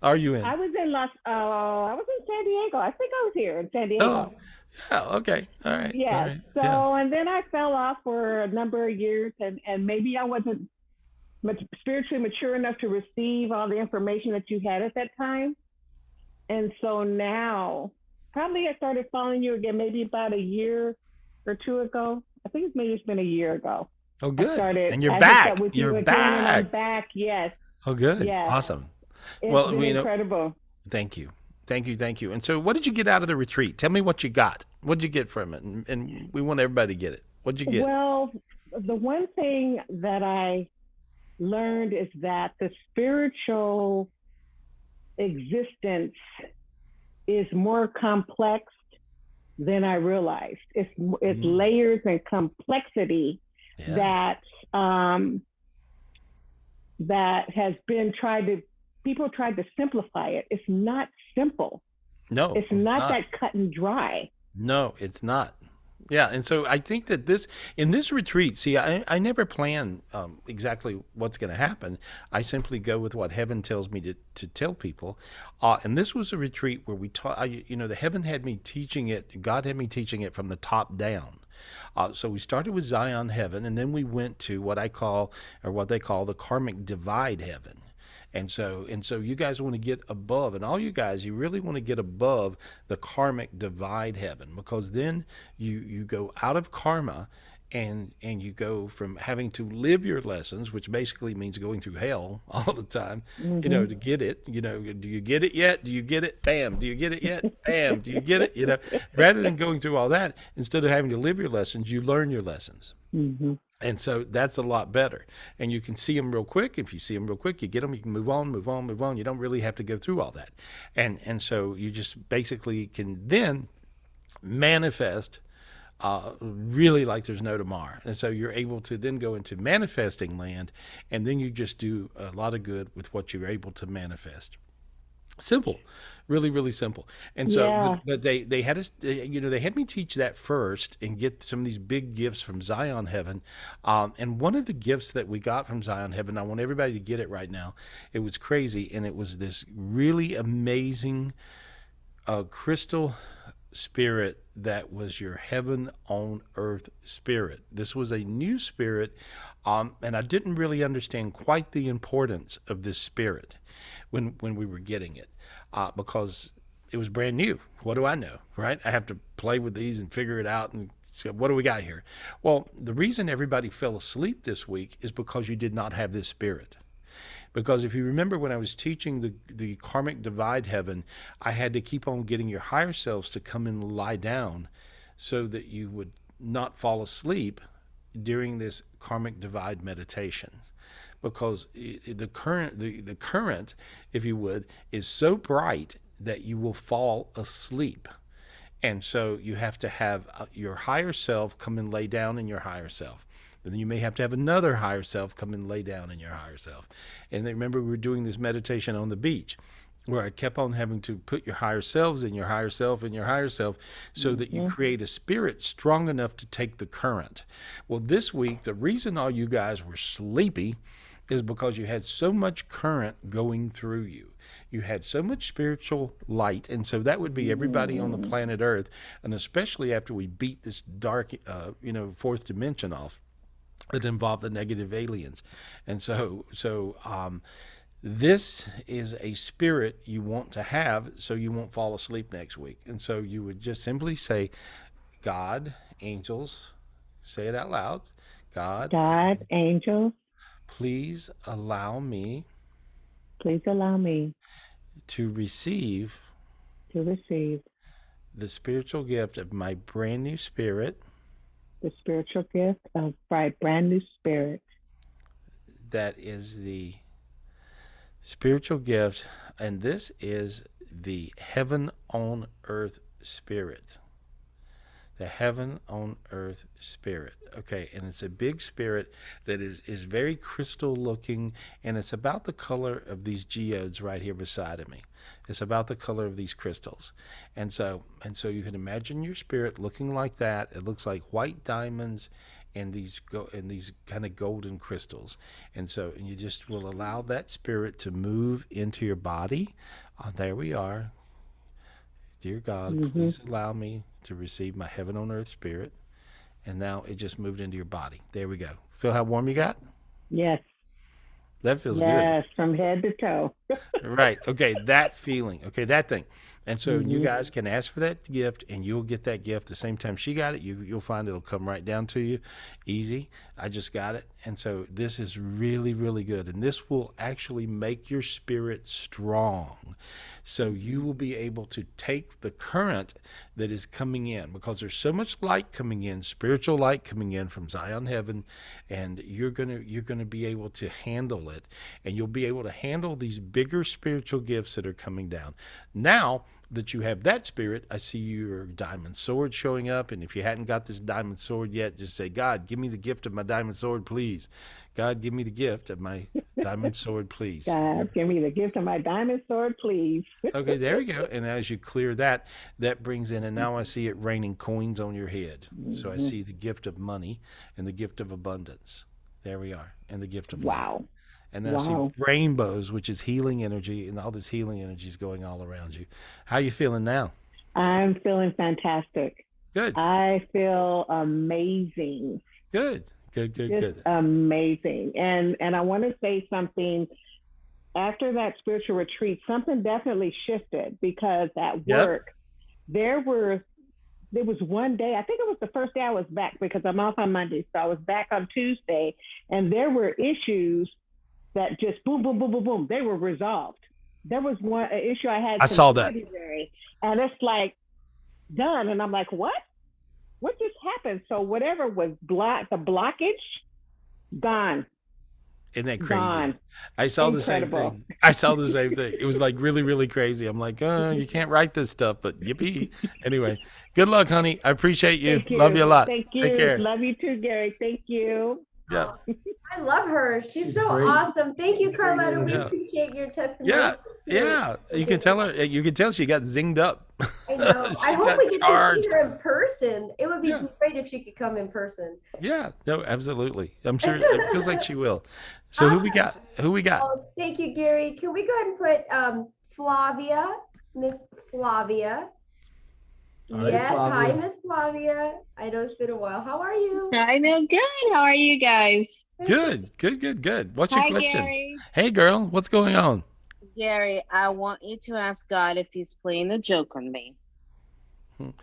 Are you in? I was in I was in San Diego. I think I was here in San Diego. Oh, yeah. Okay. All right. Yeah. All right. So, and then I fell off for a number of years, and maybe I wasn't spiritually mature enough to receive all the information that you had at that time. And so now, probably I started following you again, maybe about a year or two ago. I think it's been a year ago. Oh, good. And I you're back. You're back. And I'm back. Yes. Oh, good. Yes. Awesome. It's been incredible. Thank you. And so what did you get out of the retreat? Tell me what you got. What did you get from it? And we want everybody to get it. What did you get? Well, the one thing that I learned is that the spiritual existence is more complex than I realized. It's layers and complexity that has been people tried to simplify it. It's not simple. No, it's not that cut and dry. No, it's not. Yeah, and so I think that in this retreat, see, I never plan exactly what's going to happen. I simply go with what heaven tells me to tell people. And this was a retreat where we taught, the heaven had me teaching it, God had me teaching it from the top down. So we started with Zion heaven, and then we went to what they call the karmic divide heaven. And so you guys want to get above, and all you guys, you really want to get above the karmic divide heaven, because then you go out of karma and you go from having to live your lessons, which basically means going through hell all the time, to get it. Do you get it yet? Do you get it? Bam. Do you get it yet? Bam. Do you get it? Rather than going through all that, instead of having to live your lessons, you learn your lessons. Mm-hmm. And so that's a lot better. And you can see them real quick. If you see them real quick, you get them, you can move on. You don't really have to go through all that. And so you just basically can then manifest really like there's no tomorrow. And so you're able to then go into manifesting land, and then you just do a lot of good with what you're able to manifest. Simple, really, really simple. And so, but they had us, they had me teach that first and get some of these big gifts from Zion Heaven. And one of the gifts that we got from Zion Heaven, I want everybody to get it right now. It was crazy, and it was this really amazing crystal spirit that was your heaven on earth spirit. This was a new spirit, and I didn't really understand quite the importance of this spirit when we were getting it, because it was brand new. What do I know, right? I have to play with these and figure it out and so what do we got here? Well, the reason everybody fell asleep this week is because you did not have this spirit. Because if you remember when I was teaching the karmic divide heaven, I had to keep on getting your higher selves to come and lie down so that you would not fall asleep during this karmic divide meditation. Because the current, if you would, is so bright that you will fall asleep. And so you have to have your higher self come and lay down in your higher self. And then you may have to have another higher self come and lay down in your higher self. And then remember, we were doing this meditation on the beach where I kept on having to put your higher selves in your higher self and your higher self so that you create a spirit strong enough to take the current. Well, this week, the reason all you guys were sleepy is because you had so much current going through you. You had so much spiritual light, and so that would be everybody on the planet Earth, and especially after we beat this dark, fourth dimension off that involved the negative aliens. And so this is a spirit you want to have so you won't fall asleep next week. And so you would just simply say, God, angels, say it out loud. God, angels, please allow me to receive the spiritual gift of my brand new spirit. The spiritual gift of my brand new spirit. That is the spiritual gift, and this is the heaven on earth spirit. The heaven on earth spirit. Okay, and it's a big spirit that is very crystal looking, and it's about the color of these geodes right here beside of me. It's about the color of these crystals. And so you can imagine your spirit looking like that. It looks like white diamonds and these kind of golden crystals. And you just will allow that spirit to move into your body. There we are. Dear God, please allow me to receive my heaven on earth spirit. And now it just moved into your body. There we go. Feel how warm you got? Yes. That feels good. Yes, from head to toe. Right. Okay, that feeling. Okay, that thing. And so you guys can ask for that gift, and you'll get that gift the same time she got it. You'll find it'll come right down to you. Easy. I just got it. And so this is really, really good. And this will actually make your spirit strong. So you will be able to take the current that is coming in, because there's so much light coming in, spiritual light coming in from Zion Heaven, and you're gonna be able to handle it, and you'll be able to handle these bigger spiritual gifts that are coming down. Now that you have that spirit, I see your diamond sword showing up, and if you hadn't got this diamond sword yet, just say, God, give me the gift of my diamond sword, please. God, give me the gift of my diamond sword, please. God, give me the gift of my diamond sword, please. Okay, there we go. And as you clear that, that brings in, and now I see it raining coins on your head. So I see the gift of money and the gift of abundance. There we are. And the gift of light. And then I see rainbows, which is healing energy, and all this healing energy is going all around you. How are you feeling now? I'm feeling fantastic. Good. I feel amazing. Good. Just amazing. And I want to say something. After that spiritual retreat, something definitely shifted, because at work, there was one day, I think it was the first day I was back, because I'm off on Monday. So I was back on Tuesday, and there were issues that just boom, boom, boom, boom, boom. They were resolved. There was one issue I had. I saw that. And it's like done. And I'm like, what? What just happened? So whatever was the blockage, gone. Isn't that crazy? Gone. I saw the same thing. I saw the same thing. It was like really, really crazy. I'm like, oh, you can't write this stuff, but yippee. Anyway, good luck, honey. I appreciate you. Thank you. Love you a lot. Thank you. Take care. Love you too, Gary. Thank you. Yeah. I love her. She's so great. awesome. Thank you, Carlotta. We Yeah. appreciate your testimony. Yeah. You can tell her. You can tell she got zinged up. I know. I hope we get to see her in person. It would be great if she could come in person. Yeah. No, absolutely. I'm sure it feels like she will. So who we got? Oh, thank you, Gary. Can we go ahead and put Flavia, Miss Flavia? Hi, Yes, Flavia. hi, Miss Flavia. I know it's been a while. How are you? I know, good. How are you guys? Good. What's your Hi, question? Gary. Hey, girl. What's going on? Gary, I want you to ask God if he's playing a joke on me.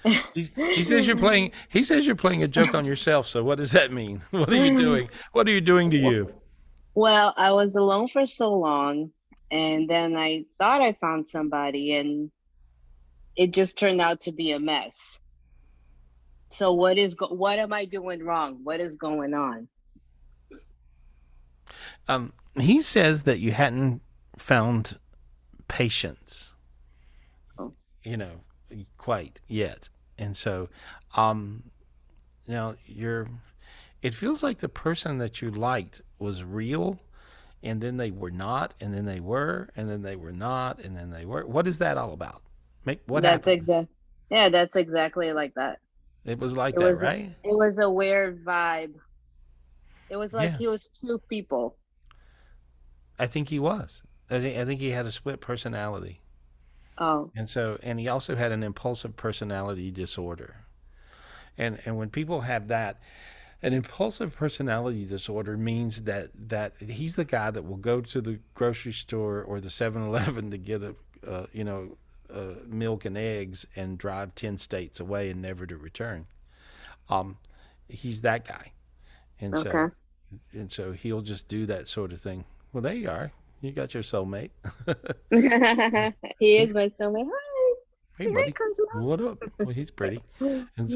He says you're playing. He says you're playing a joke on yourself. So what does that mean? What are you doing? What are you doing to you? Well, I was alone for so long, and then I thought I found somebody, and it just turned out to be a mess. So what am I doing wrong? What is going on? He says that you hadn't found patience, Oh. you know, quite yet. And so, now it feels like the person that you liked was real, and then they were not, and then they were, and then they were not, and then they were. What is that all about? What That's happened? Yeah, that's exactly like that. It was like It that, was right? it was a weird vibe. It was like Yeah, he was two people. I think he was. I think he had a split personality, Oh, and he also had an impulsive personality disorder. And when people have that, an impulsive personality disorder means that he's the guy that will go to the grocery store or the 7-Eleven to get milk and eggs and drive 10 states away and never to return. Um, he's that guy, and okay. so he'll just do that sort of thing. Well, there you are. You got your soulmate. He is my soulmate. Hi, Hey, here buddy. comes What up? Well, he's pretty, and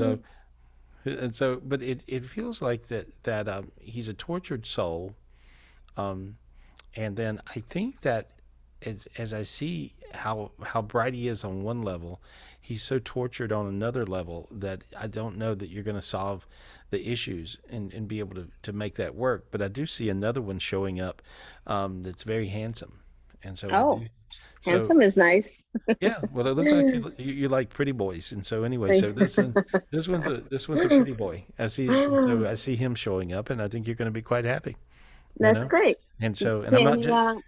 so but it feels like that he's a tortured soul. Um, and then I think that as I see how bright he is on one level, he's so tortured on another level that I don't know that you're going to solve the issues and be able to make that work. But I do see another one showing up, that's very handsome, and so I Oh, do. So handsome is nice. yeah, well, it looks like you like pretty boys, and so anyway, so Thanks. this one's a pretty boy. I see him showing up, and I think you're going to be quite happy, you That's know. great. And I'm not Can just.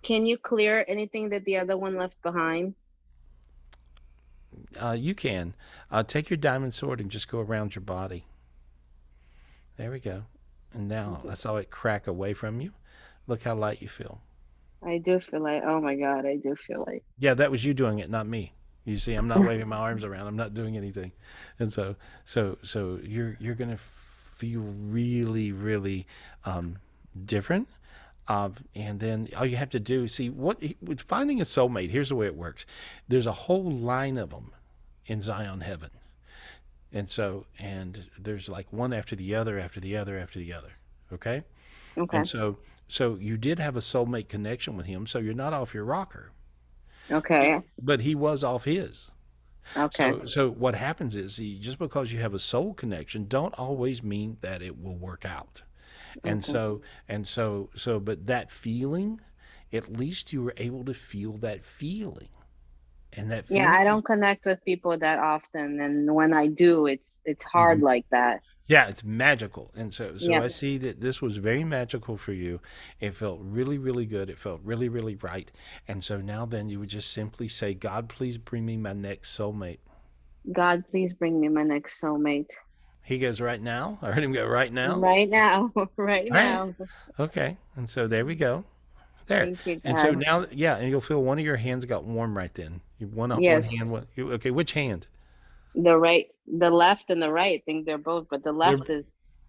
can you clear anything that the other one left behind? You can take your diamond sword and just go around your body. There we go. And now I saw it crack away from you. Look how light you feel. I do feel like, oh my God, I do feel like. Yeah, that was you doing it, not me. You see, I'm not waving my arms around. I'm not doing anything, and so you're gonna feel really, really different. And then all you have to do, see, with finding a soulmate. Here's the way it works. There's a whole line of them in Zion Heaven, and there's like one after the other, after the other, after the other. Okay, Okay. and so you did have a soulmate connection with him, so you're not off your rocker. Okay. But he was off his. Okay. So what happens is, see, just because you have a soul connection, don't always mean that it will work out. And Okay. but that feeling, at least you were able to feel that feeling, and that Yeah, I feeling. don't connect with people that often, and when I do, it's hard Mhm. like that. Yeah, it's magical. And so Yeah, I see that this was very magical for you. It felt really, really good. It felt really, really right. And so now then you would just simply say, God, please bring me my next soulmate. God, please bring me my next soulmate He goes, right now. I heard him go, right now. right now, right All right. now. Okay. And so there we go. There. Thank you, And so God. now, yeah, and you'll feel one of your hands got warm right then. One Yes, hand. Okay, which hand? the left and the right. I think they're both, but the They're left is,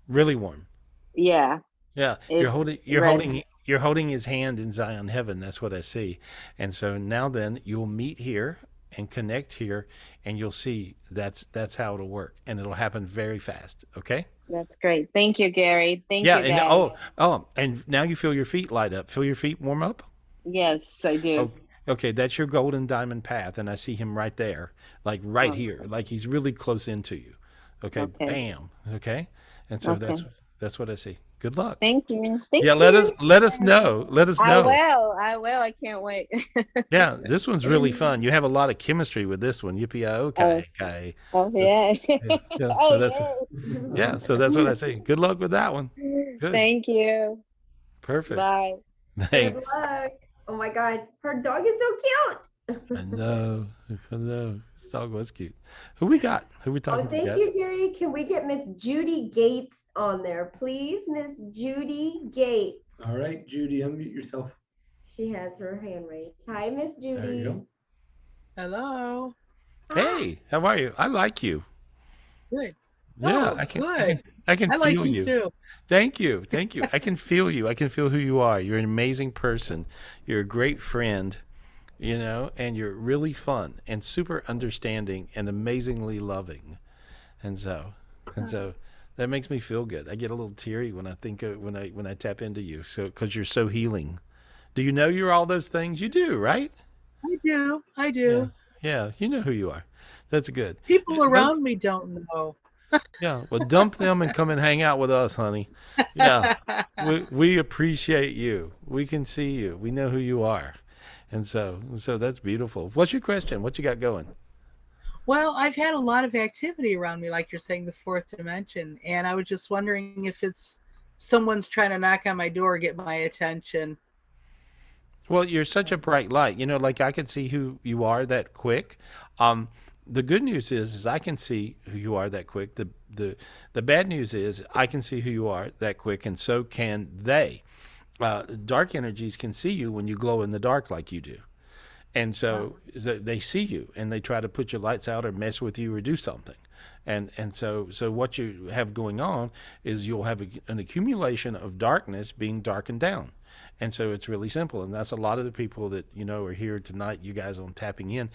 really warm. yeah, Yeah, you're it's holding you're red. holding you're holding his hand in Zion Heaven. That's what I see. And so now then you'll meet here and connect here, and you'll see that's how it'll work, and it'll happen very fast. Okay? That's great. Thank you, Gary. Thank Yeah, you, and guys. and now you feel your feet light up. Feel your feet warm up. Yes, I do. Oh, okay, that's your golden diamond path, and I see him right there, like right Oh, here, like he's really close into you. Okay, okay. bam. Okay, and so Okay. that's what I see. Good luck. Thank you. Thank Yeah, you. let us know. Let us I know. will. I will. I can't wait. Yeah, this one's really fun. You have a lot of chemistry with this one. Yippee Oh, okay. oh That's, yeah. yeah. So Oh that's so that's what I see. Good luck with that one. yeah. Good. Thank you. Perfect. Bye. Good Thanks. luck. Oh my God, her dog is so cute. I know. I know. This dog was cute. Who we got? Who we Oh, talking to, thank guys? you, Gary. Can we get Miss Judy Gates on there, please? Miss Judy Gates. All right, Judy, unmute yourself. She has her hand raised. Hi, Miss There you Judy. go. Hello. Hey, how are you? I like you. Good. Yeah, Oh, I can, good. I can I like feel you you. too. Thank you, thank you. I can feel you. I can feel who you are. You're an amazing person. You're a great friend, and you're really fun and super understanding and amazingly loving. And so, and so that makes me feel good. I get a little teary when I think of when I tap into you. So, because you're so healing. Do you know you're all those things? You do, right? I do. I Yeah, do. yeah. You know who you are. That's good. People But around me don't know. yeah, well, dump them and come and hang out with us, honey. Yeah, we appreciate you. We can see you. We know who you are, and so that's beautiful. What's your question? What you got going? Well, I've had a lot of activity around me, like you're saying, the fourth dimension, and I was just wondering if it's someone's trying to knock on my door, get my attention. Well, you're such a bright light. Like I can see who you are that quick. Um, the good news is I can see who you are that quick. The bad news is I can see who you are that quick, and so can they. Dark energies can see you when you glow in the dark like you do. And so they see you and they try to put your lights out or mess with you or do something. And so what you have going on is you'll have an accumulation of darkness being darkened down. And so it's really simple. And that's a lot of the people that, are here tonight, you guys on Tapping In.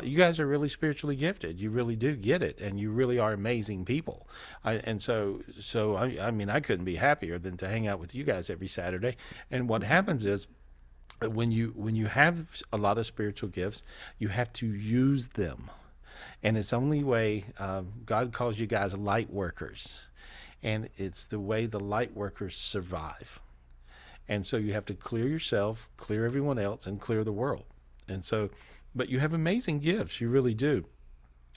You guys are really spiritually gifted. You really do get it. And you really are amazing people. I mean, I couldn't be happier than to hang out with you guys every Saturday. And what happens is, when you have a lot of spiritual gifts, you have to use them, and it's the only way. God calls you guys light workers, and it's the way the light workers survive. And so you have to clear yourself, clear everyone else, and clear the world. And so, but you have amazing gifts, you really do.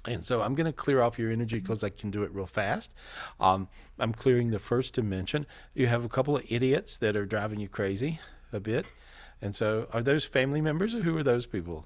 And so I'm going to clear off your energy because I can do it real fast. I'm clearing the first dimension. You have a couple of idiots that are driving you crazy a bit. And so, are those family members, or who are those people?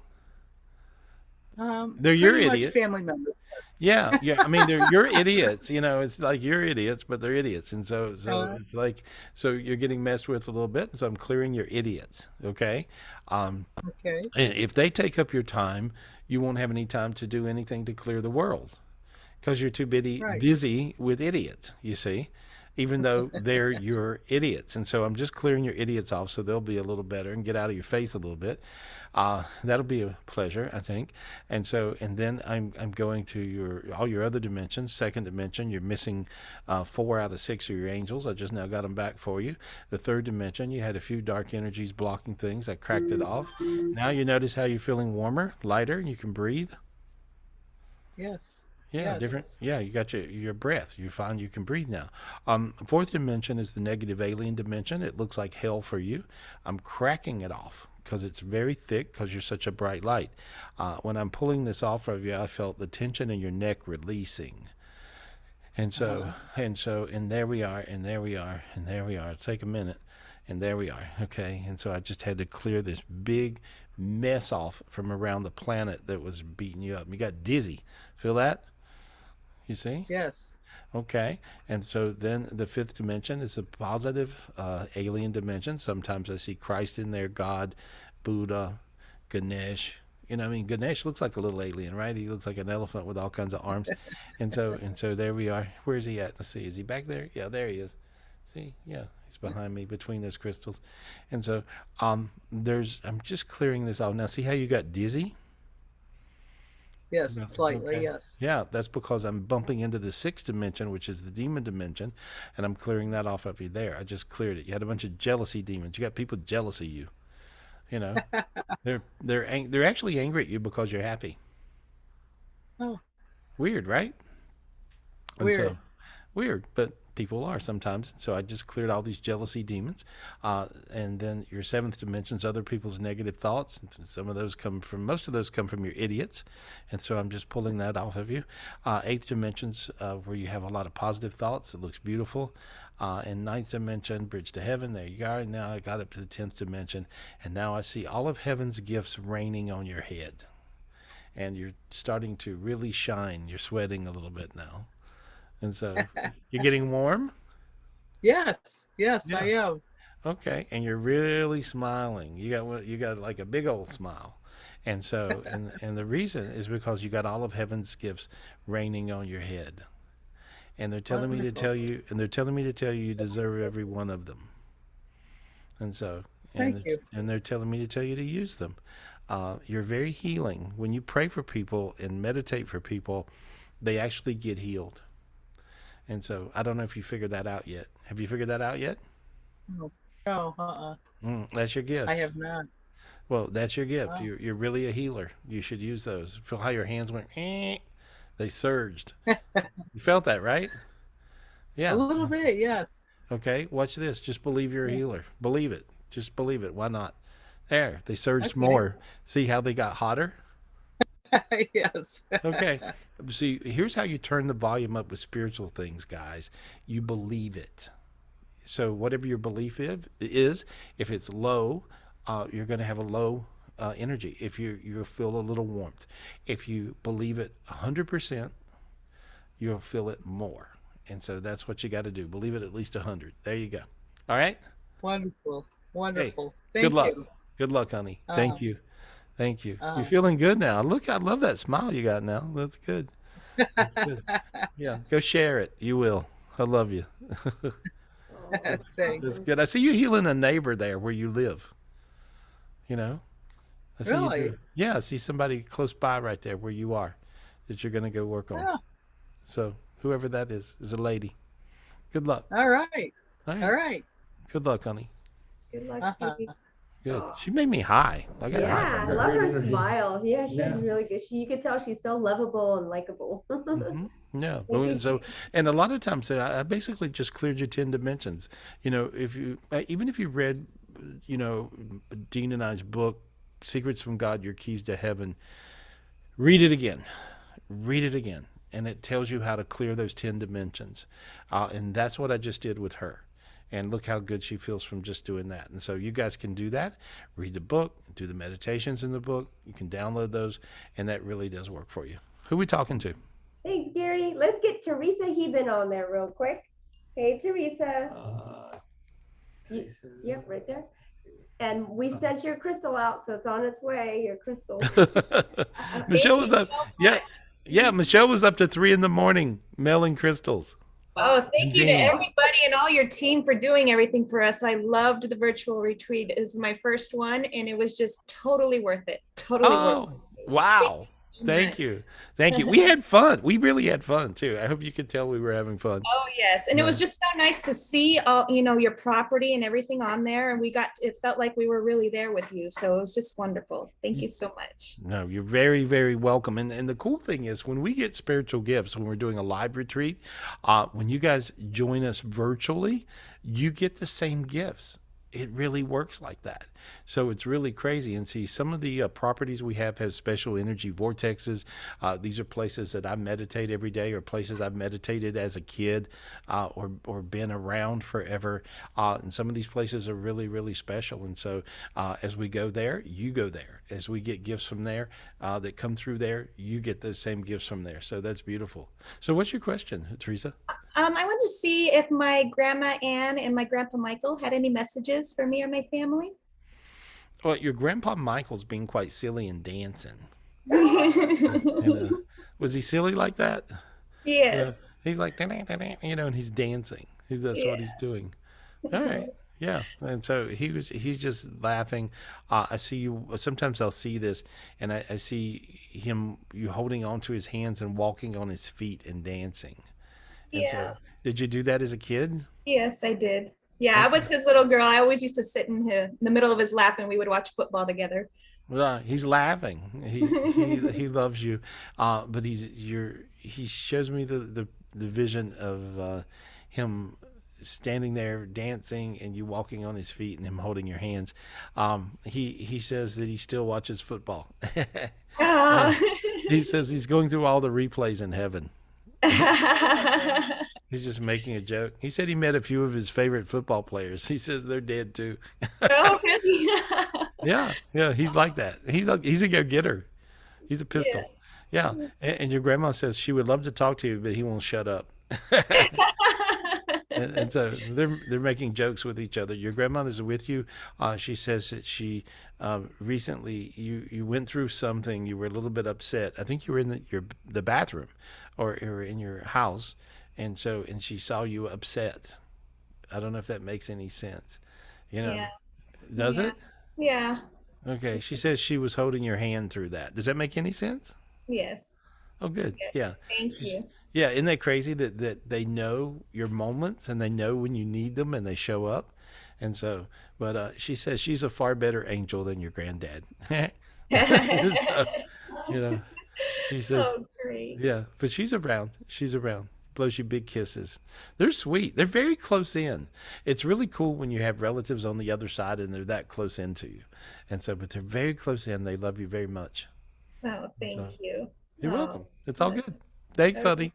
They're your Pretty much idiot. family members. Yeah, yeah. I mean, they're your idiots. It's like you're idiots, but they're idiots, and so it's like you're getting messed with a little bit. So I'm clearing your idiots. Okay. Okay. And if they take up your time, you won't have any time to do anything to clear the world because you're too busy with idiots. You see. Even though they're your idiots. And so I'm just clearing your idiots off so they'll be a little better and get out of your face a little bit. That'll be a pleasure, I think. And then I'm going to all your other dimensions. Second dimension, you're missing 4 out of 6 of your angels. I just now got them back for you. The third dimension, you had a few dark energies blocking things. I cracked it off. Now you notice how you're feeling warmer, lighter, and you can breathe. Yes. Yeah, Yes. different. Yeah, you got your breath. You find you can breathe now. Fourth dimension is the negative alien dimension. It looks like hell for you. I'm cracking it off because it's very thick because you're such a bright light. When I'm pulling this off of you, I felt the tension in your neck releasing. And there we are, and there we are, and there we are. Take a minute, and there we are. Okay, and so I just had to clear this big mess off from around the planet that was beating you up. You got dizzy. Feel that? You see? Yes. Okay. And so then the fifth dimension is a positive alien dimension. Sometimes I see Christ in there, God, Buddha, Ganesh. Ganesh looks like a little alien, right? He looks like an elephant with all kinds of arms. and so there we are. Where is he at? Let's see. Is he back there? Yeah, there he is. See? Yeah, he's behind me between those crystals. And so I'm just clearing this out. Now see how you got dizzy? Yes, slightly, Okay. yes. Yeah, that's because I'm bumping into the sixth dimension, which is the demon dimension, and I'm clearing that off of you there. I just cleared it. You had a bunch of jealousy demons. You got people jealous of you. They're actually angry at you because you're happy. Oh. Weird, right? Weird. Weird, but people are sometimes. So I just cleared all these jealousy demons. And then your seventh dimensions, other people's negative thoughts. Most of those come from your idiots. And so I'm just pulling that off of you. Eighth dimensions, where you have a lot of positive thoughts. It looks beautiful. And ninth dimension, bridge to heaven. There you are. Now I got up to the 10th dimension. And now I see all of heaven's gifts raining on your head. And you're starting to really shine. You're sweating a little bit now. And so you're getting warm? Yes, I Yeah. am. Okay, and you're really smiling. You got like a big old smile. And so and the reason is because you got all of heaven's gifts raining on your head. and they're telling me to tell you, you deserve every one of them. And so, Thank you. and they're telling me to tell you to use them. You're very healing. When you pray for people and meditate for people, they actually get healed. And so I don't know if you figured that out yet. Have you figured that out yet? No, That's your gift. I have not. Well, that's your gift. Wow. You're really a healer. You should use those. Feel how your hands went, they surged. You felt that, right? Yeah. A little bit, yes. Okay, watch this. Just believe you're a healer. Believe it. Just believe it. Why not? There, they surged Okay. more. See how they got hotter? Yes. Okay. See, here's how you turn the volume up with spiritual things, guys. You believe it. So whatever your belief is, if it's low, you're going to have a low energy. If you'll feel a little warmth. If you believe it 100%, you'll feel it more. And so that's what you got to do. Believe it at least 100. There you go. All right? Wonderful. Wonderful. Hey, Thank good luck. you. Good luck, honey. Thank you. Thank you. Uh-huh. You're feeling good now. Look, I love that smile you got now. That's good. That's good. Yeah, go share it. You will. I love you. Thanks. That's good. I see you healing a neighbor there where you live. You know? I see Really? you do. Yeah, I see somebody close by right there where you are that you're going to go work on. Oh, So whoever that is a lady. Good luck. all right. All right. All right. Good luck, honey. Good luck, Uh-huh. Stevie. Good. She made me high. I got a high Yeah, I from her. love her Great energy. smile. Yeah, she's Yeah. really good. You could tell she's so lovable and likable. Yeah. Thank you. And so, and a lot of times I basically just cleared your 10 dimensions. You know, if you, even if you read, you know, Dean and I's book, Secrets from God, Your Keys to Heaven, read it again. Read it again. And it tells you how to clear those 10 dimensions. And that's what I just did with her. And look how good she feels from just doing that. And so you guys can do that. Read the book, do the meditations in the book. You can download those, and that really does work for you. Who are we talking to? Thanks, Gary. Let's get Teresa Heben on there real quick. Hey, Teresa. Yep, right there. And we sent your crystal out, so it's on its way, your crystal. Michelle was up. Yeah, Michelle was up to 3 a.m. mailing crystals. Oh, thank you to Indeed. everybody and all your team for doing everything for us. I loved the virtual retreat. It was my first one, and it was just totally worth it. Totally worth it. Wow. Thank you. Thank you. We had fun. We really had fun too. I hope you could tell we were having fun. Oh yes, and it was just so nice to see all your property and everything on there, and it felt like we were really there with you. So it was just wonderful. Thank you so much. No, you're very, very welcome. And the cool thing is when we get spiritual gifts, when we're doing a live retreat, when you guys join us virtually, you get the same gifts. It really works like that. So it's really crazy. And see, some of the properties we have special energy vortexes. These are places that I meditate every day, or places I've meditated as a kid, or been around forever. And some of these places are really, really special. And so as we go there, you go there. As we get gifts from there that come through there, you get those same gifts from there. So that's beautiful. So what's your question, Teresa? I wanted to see if my grandma Ann and my grandpa Michael had any messages for me or my family. Well, your grandpa Michael's being quite silly and dancing. Was he silly like that? Yes. He's like, and he's dancing. That's what he's doing. All right. Yeah. And so he's just laughing. I see you, sometimes I'll see this, and I see you holding onto his hands and walking on his feet and dancing. And so, did you do that as a kid? Yes, I did. Yeah, I was his little girl. I always used to sit in the middle of his lap, and we would watch football together. Well, he's laughing. He loves you. But he shows me the vision of him standing there dancing and you walking on his feet and him holding your hands. He says that he still watches football. He says he's going through all the replays in heaven. He's just making a joke. He said he met a few of his favorite football players. He says they're dead too. Oh, really? Yeah, he's like that. He's a go-getter. He's a pistol. Yeah. And your grandma says she would love to talk to you, but he won't shut up. and so they're making jokes with each other. Your grandmother's with you. She says that she recently you went through something. You were a little bit upset. I think you were in the bathroom or in your house, and she saw you upset. I don't know if that makes any sense. You know, Yeah. does Yeah. it? Yeah. Okay. She says she was holding your hand through that. Does that make any sense? Yes. Oh, good. Yes. Yeah. Thank you. Yeah. Isn't that crazy that they know your moments and they know when you need them and they show up? And so, but she says she's a far better angel than your granddad. So, you know, she says, Oh, great. yeah, but she's around. She's around. Blows you big kisses. They're sweet. They're very close in. It's really cool when you have relatives on the other side and they're that close into you. And so, but they're very close in. They love you very much. Oh, thank you. You're Oh, welcome. It's all good. Thanks, okay. honey.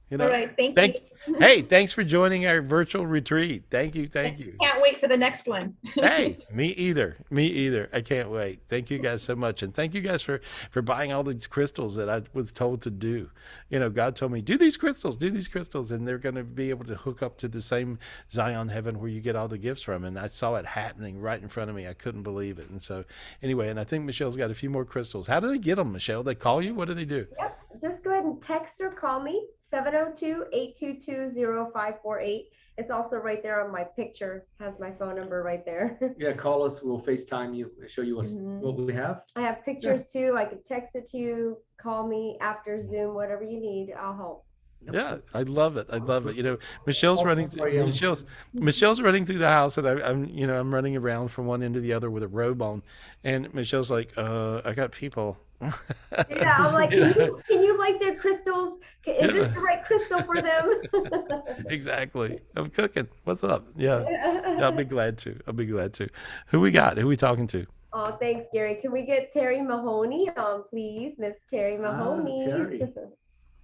You know, All right. Thank you. Hey, thanks for joining our virtual retreat. Thank you. Thank you. Can't wait for the next one. Hey, me either. Me either. I can't wait. Thank you guys so much. And thank you guys for buying all these crystals that I was told to do. You know, God told me, do these crystals, and they're going to be able to hook up to the same Zion heaven where you get all the gifts from. And I saw it happening right in front of me. I couldn't believe it. And so anyway, and I think Michelle's got a few more crystals. How do they get them, Michelle? They call you? What do they do? Yep. Just go ahead and text or call me, 702-822-0548. It's also right there on my picture, has my phone number right there. Yeah, call us. We'll FaceTime you and show you what we have. I have pictures too. I can text it to you, call me after Zoom, whatever you need, I'll help. Yeah, I love it. I love it. You know, Michelle's running through the house, and I'm running around from one end to the other with a robe on, and Michelle's like, I got people. Yeah, I'm like, can you like their crystals? Is this the right crystal for them? Exactly. I'm cooking. What's up? Yeah. I'll be glad to. Who we got? Who we talking to? Oh, thanks, Gary. Can we get Terry Mahoney on, please? Miss Terry Mahoney. Terry.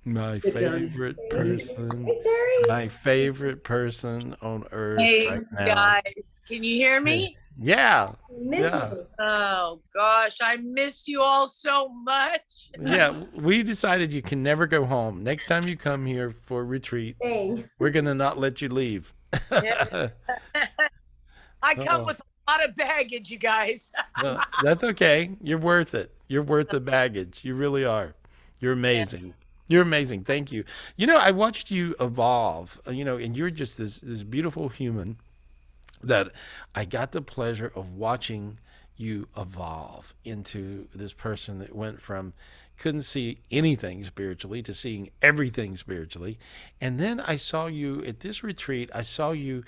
My favorite person. Hey, Terry. My favorite person on earth Hey right now. guys, can you hear me? Yeah. Miss Yeah. you. Oh gosh, I miss you all so much. Yeah, we decided you can never go home. Next time you come here for a retreat, Dang. we're gonna not let you leave. I come Oh. with a lot of baggage, you guys. Well, that's okay. You're worth it. You're worth the baggage. You really are. You're amazing. You're amazing. Thank you. You know, I watched you evolve, and you're just this beautiful human that I got the pleasure of watching you evolve into this person that went from couldn't see anything spiritually to seeing everything spiritually. And then I saw you at this retreat. I saw you,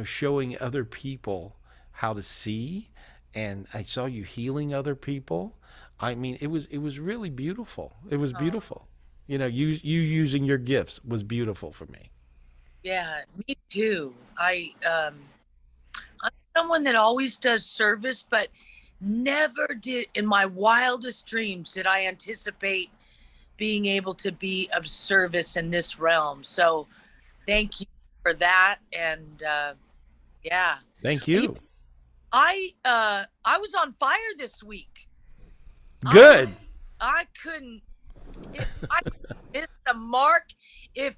showing other people how to see, and I saw you healing other people. I mean, it was really beautiful. It was beautiful. You using your gifts was beautiful for me. Yeah, me too. I'm someone that always does service, but never did in my wildest dreams did I anticipate being able to be of service in this realm. So thank you for that. And yeah. Thank you. I was on fire this week. Good. I couldn't miss the mark if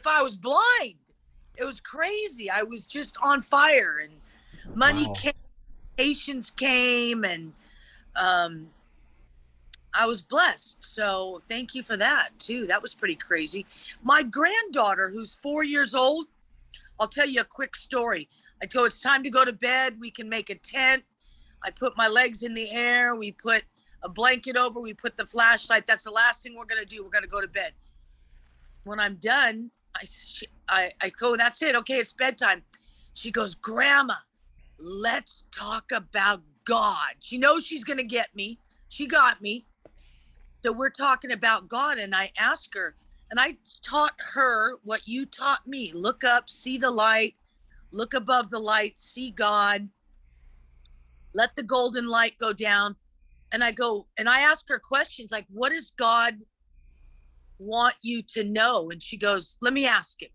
I was blind. It was crazy. I was just on fire, and money came, patience came, and I was blessed. So thank you for that too. That was pretty crazy. My granddaughter, who's 4 years old, I'll tell you a quick story. I go, it's time to go to bed. We can make a tent. I put my legs in the air. We put a blanket over. We put the flashlight. That's the last thing we're going to do. We're going to go to bed. When I'm done, I go, that's it. Okay, it's bedtime. She goes, Grandma, let's talk about God. She knows she's going to get me. She got me. So we're talking about God. And I asked her, and I taught her what you taught me. Look up, see the light, look above the light, see God. Let the golden light go down. And I go, and I ask her questions like, what does God want you to know? And she goes, let me ask him.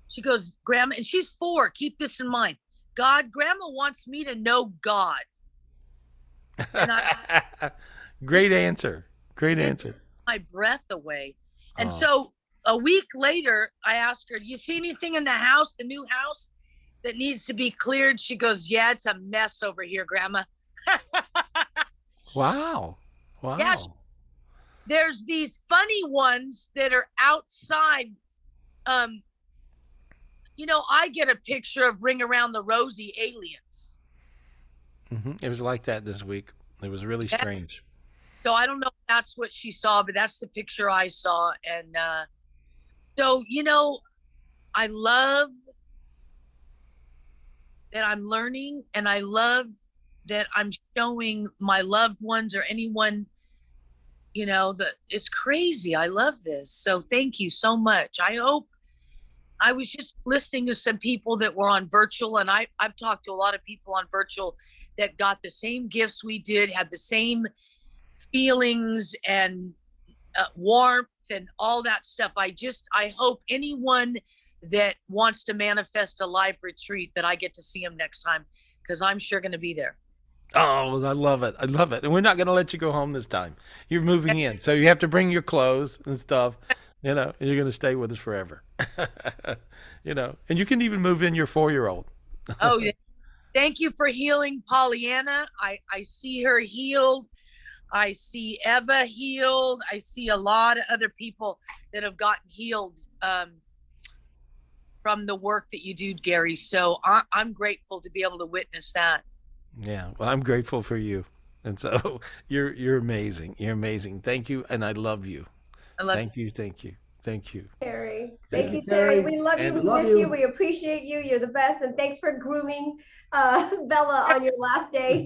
She goes, Grandma, and she's 4, keep this in mind. Grandma wants me to know God. And Great answer. Great answer. My breath away. And so a week later, I asked her, do you see anything in the house, the new house, that needs to be cleared? She goes, yeah, it's a mess over here, Grandma. Wow. Yeah, there's these funny ones that are outside um, I get a picture of Ring Around the Rosie aliens. It was like that this week. It was really strange. So I don't know if that's what she saw, but that's the picture I saw. And so, I love that I'm learning, and I love that I'm showing my loved ones or anyone, that it's crazy. I love this. So thank you so much. I was just listening to some people that were on virtual, and I've talked to a lot of people on virtual that got the same gifts we did, had the same feelings and warmth and all that stuff. I hope anyone that wants to manifest a live retreat that I get to see them next time, because I'm sure going to be there. Oh, I love it. I love it. And we're not going to let you go home this time. You're moving in. So you have to bring your clothes and stuff, and you're going to stay with us forever. And you can even move in your 4-year-old. Oh, yeah. Thank you for healing Pollyanna. I see her healed. I see Eva healed. I see a lot of other people that have gotten healed from the work that you do, Gary. So I'm grateful to be able to witness that. Yeah, well, I'm grateful for you, and so you're amazing. You're amazing. Thank you, and I love you. I love you. Thank you. Terry. Thank you, Terry. We love you. We miss you. We appreciate you. You're the best. And thanks for grooming Bella on your last day.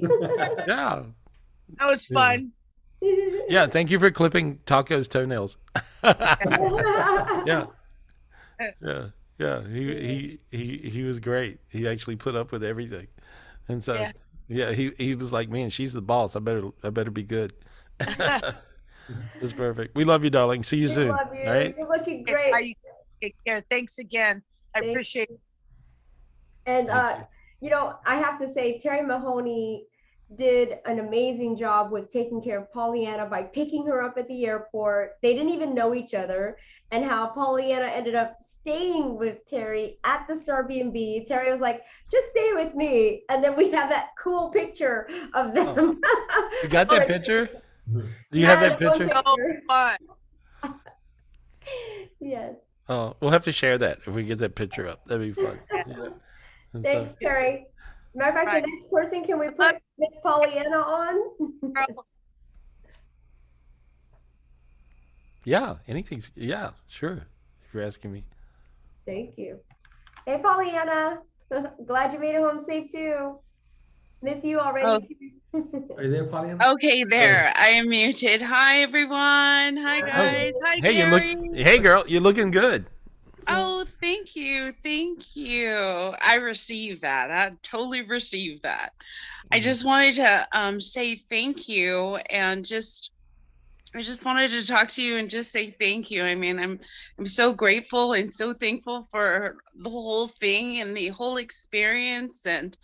Yeah, that was fun. Yeah, thank you for clipping Taco's toenails. Yeah. He was great. He actually put up with everything. And so, he was like, man, she's the boss. I better be good. It's perfect. We love you, darling. See you soon. Love you. All right? You're looking great. Take care. Thanks again. I appreciate it. And, I have to say, Terry Mahoney did an amazing job with taking care of Pollyanna by picking her up at the airport. They didn't even know each other, and how Pollyanna ended up staying with Terry at the Star B&B. Terry was like, just stay with me. And then we have that cool picture of them. Oh. You got that picture? Do you have that picture? So fun. Yes. Oh, we'll have to share that if we get that picture up. That'd be fun. Yeah. Thanks, Terry. Matter of fact, the next person, can we put Miss Pollyanna on? Yeah, yeah, sure. If you're asking me. Thank you. Hey, Pollyanna. Glad you made it home safe too. Miss you already. Are you there, Pollyanna? Okay, there. I am muted. Hi, everyone. Hi, guys. Hi, Hey, Gary. hey, girl, you're looking good. Oh, thank you. Thank you. I received that. I totally received that. I just wanted to say thank you, and I just wanted to talk to you and just say thank you. I mean, I'm so grateful and so thankful for the whole thing and the whole experience. And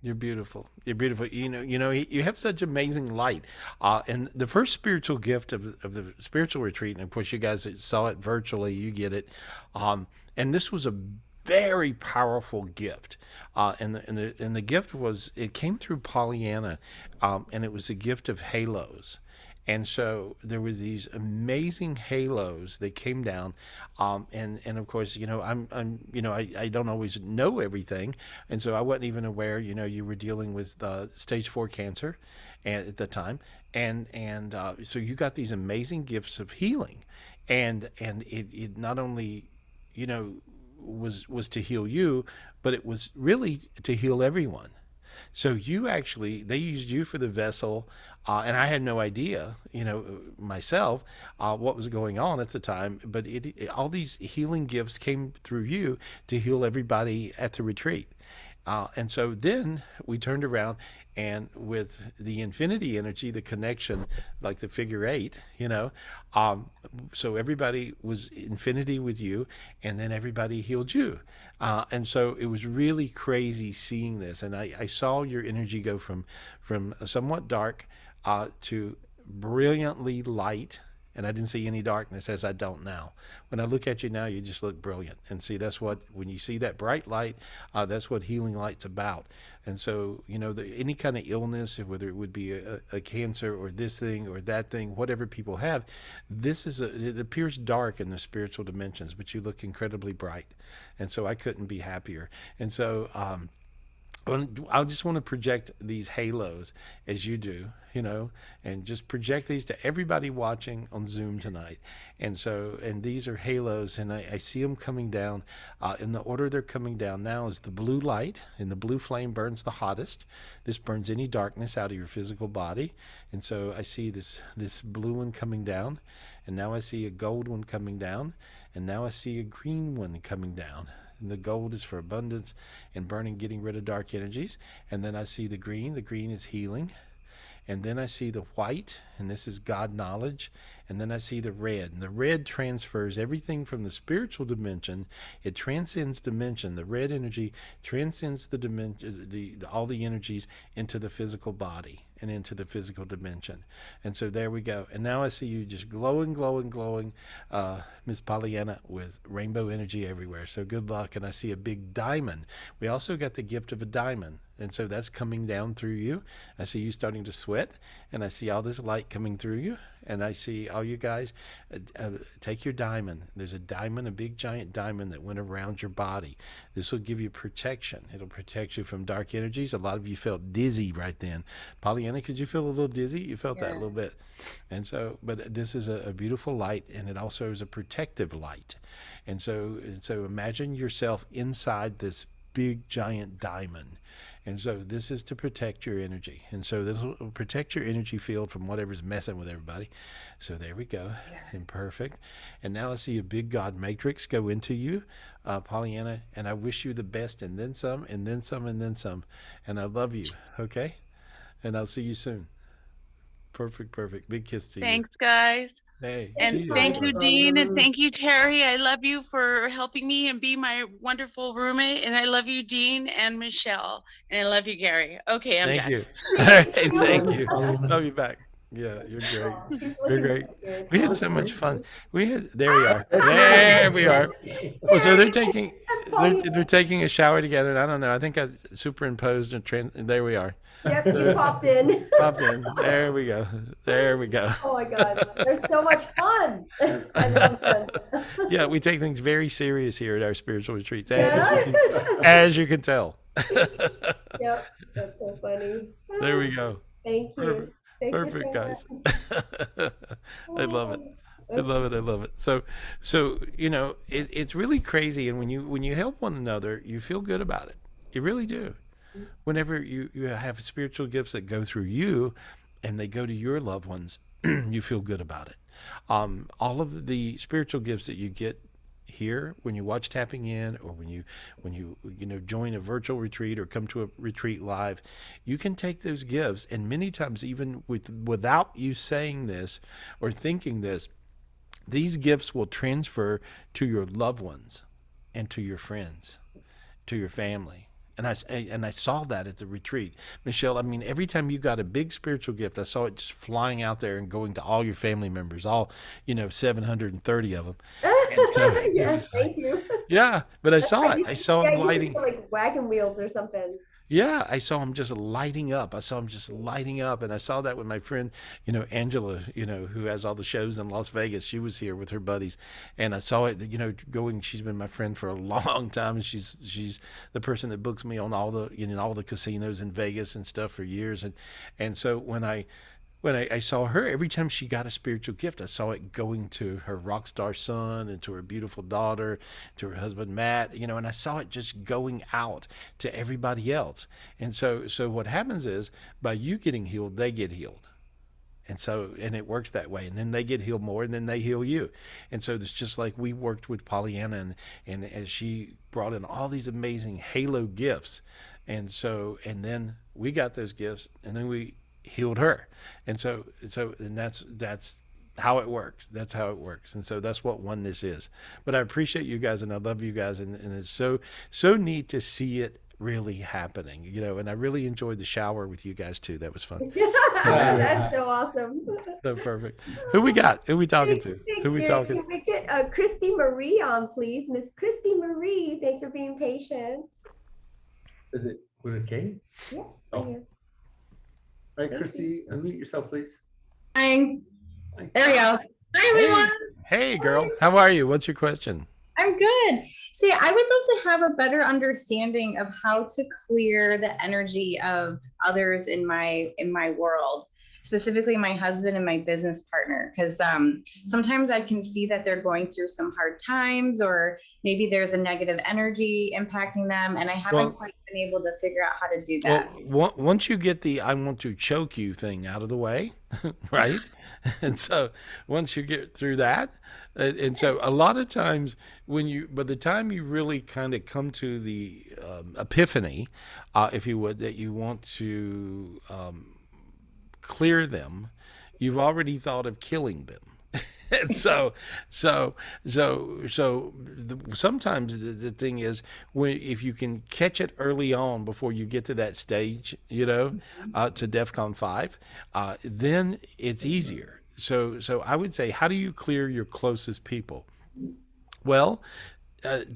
you're beautiful. You're beautiful. You have such amazing light. And the first spiritual gift of the spiritual retreat, and of course you guys saw it virtually, you get it. And this was a very powerful gift. And the gift it came through Pollyanna, and it was a gift of halos. And so there was these amazing halos that came down, and of course, I don't always know everything, and so I wasn't even aware, you were dealing with stage 4 cancer, at the time, and so you got these amazing gifts of healing, and it not only, was to heal you, but it was really to heal everyone. So they used you for the vessel, and I had no idea, myself, what was going on at the time. But all these healing gifts came through you to heal everybody at the retreat. And so then we turned around, and with the infinity energy, the connection, like the figure 8, so everybody was infinity with you, and then everybody healed you. And so it was really crazy seeing this. And I saw your energy go from somewhat dark to brilliantly light, and I didn't see any darkness as I don't now. When I look at you now, you just look brilliant. And see, that's what, when you see that bright light, that's what healing light's about. And so, you know, any kind of illness, whether it would be a cancer or this thing or that thing, whatever people have, it appears dark in the spiritual dimensions, but you look incredibly bright. And so I couldn't be happier. And so, I just want to project these halos as you do, you know, and just project these to everybody watching on Zoom tonight. And so, and these are halos, and I see them coming down. In the order they're coming down now is the blue light, and the blue flame burns the hottest. This burns any darkness out of your physical body. And so I see this blue one coming down, and now I see a gold one coming down, and now I see a green one coming down. And the gold is for abundance and burning, getting rid of dark energies. And then I see the green. The green is healing. And then I see the white, and this is God knowledge. And then I see the red. And the red transfers everything from the spiritual dimension. It transcends dimension. The red energy transcends the dimension, all the energies into the physical body and into the physical dimension. And so there we go. And now I see you just glowing, glowing, glowing, Miss Pollyanna, with rainbow energy everywhere. So good luck. And I see a big diamond. We also got the gift of a diamond. And so that's coming down through you. I see you starting to sweat, and I see all this light coming through you. And I see all you guys, take your diamond. There's a diamond, a big giant diamond that went around your body. This will give you protection. It'll protect you from dark energies. A lot of you felt dizzy right then. Pollyanna, could you feel a little dizzy? You felt that a little bit. And so, but this is a beautiful light, and it also is a protective light. And so imagine yourself inside this big giant diamond. And so this is to protect your energy. And so this will protect your energy field from whatever's messing with everybody. So there we go. And perfect. And now I see a big God matrix go into you, Pollyanna, and I wish you the best, and then some, and then some, and then some. And I love you. Okay? And I'll see you soon. Perfect, perfect. Big kiss to you. Thanks, guys. Hey, and thank you, Dean, and thank you, Terry. I love you for helping me and be my wonderful roommate. And I love you, Dean and Michelle. And I love you, Gary. Okay, I'm done. Thank you. Hey, thank you. Love you back. Yeah, you're great. You're great. We had so much fun. There we are. There we are. Well, so they're taking a shower together, and I don't know. I think I superimposed and there we are. Yep, you popped in. Popped in. There we go. There we go. Oh my God, there's so much fun. I love them. Yeah, we take things very serious here at our spiritual retreats, as you can tell. Yep, that's so funny. There we go. Thank you. Perfect, guys. I love it. I love it. I love it. So you know, it's really crazy, and when you help one another, you feel good about it. You really do. Whenever you have spiritual gifts that go through you, and they go to your loved ones, you feel good about it. All of the spiritual gifts that you get here when you watch Tapping In, or when you join a virtual retreat or come to a retreat live, you can take those gifts, and many times even without you saying this or thinking this, these gifts will transfer to your loved ones and to your friends, to your family. And I saw that at the retreat. Michelle, I mean, every time you got a big spiritual gift, I saw it just flying out there and going to all your family members, all, 730 of them. Yes, thank you. Yeah, but I saw it. I saw them lighting. Like wagon wheels or something. Yeah, I saw them just lighting up. And I saw that with my friend, Angela, who has all the shows in Las Vegas. She was here with her buddies, and I saw it, going. She's been my friend for a long time, and she's the person that books me on all the casinos in Vegas and stuff for years. And so when I saw her, every time she got a spiritual gift, I saw it going to her rock star son and to her beautiful daughter, to her husband, Matt, and I saw it just going out to everybody else. And so what happens is, by you getting healed, they get healed. And it works that way. And then they get healed more, and then they heal you. And so it's just like we worked with Pollyanna, and as she brought in all these amazing halo gifts. And then we got those gifts, and then we healed her. And that's how it works. That's how it works. And so that's what oneness is. But I appreciate you guys and I love you guys. And it's so neat to see it really happening, and I really enjoyed the shower with you guys too. That was fun. That's so awesome. So perfect. Who we got? Who we talking to? Who we talking? Can we get Christy Marie on, please? Miss Christy Marie, thanks for being patient. Is it with a K? Yeah. Oh. All right, Christy, unmute yourself, please. Hi. There we go. Hi, everyone. Hey, girl. How are you? What's your question? I'm good. See, I would love to have a better understanding of how to clear the energy of others in my world, specifically my husband and my business partner, because sometimes I can see that they're going through some hard times, or maybe there's a negative energy impacting them, and I haven't quite been able to figure out how to do that. Well, once you get the "I want to choke you" thing out of the way, right? And so once you get through that, and so a lot of times by the time you really kind of come to the epiphany, if you would, that you want to clear them, you've already thought of killing them. And sometimes the thing is, if you can catch it early on before you get to that stage, to DEFCON 5, then it's easier. So I would say, how do you clear your closest people? Well,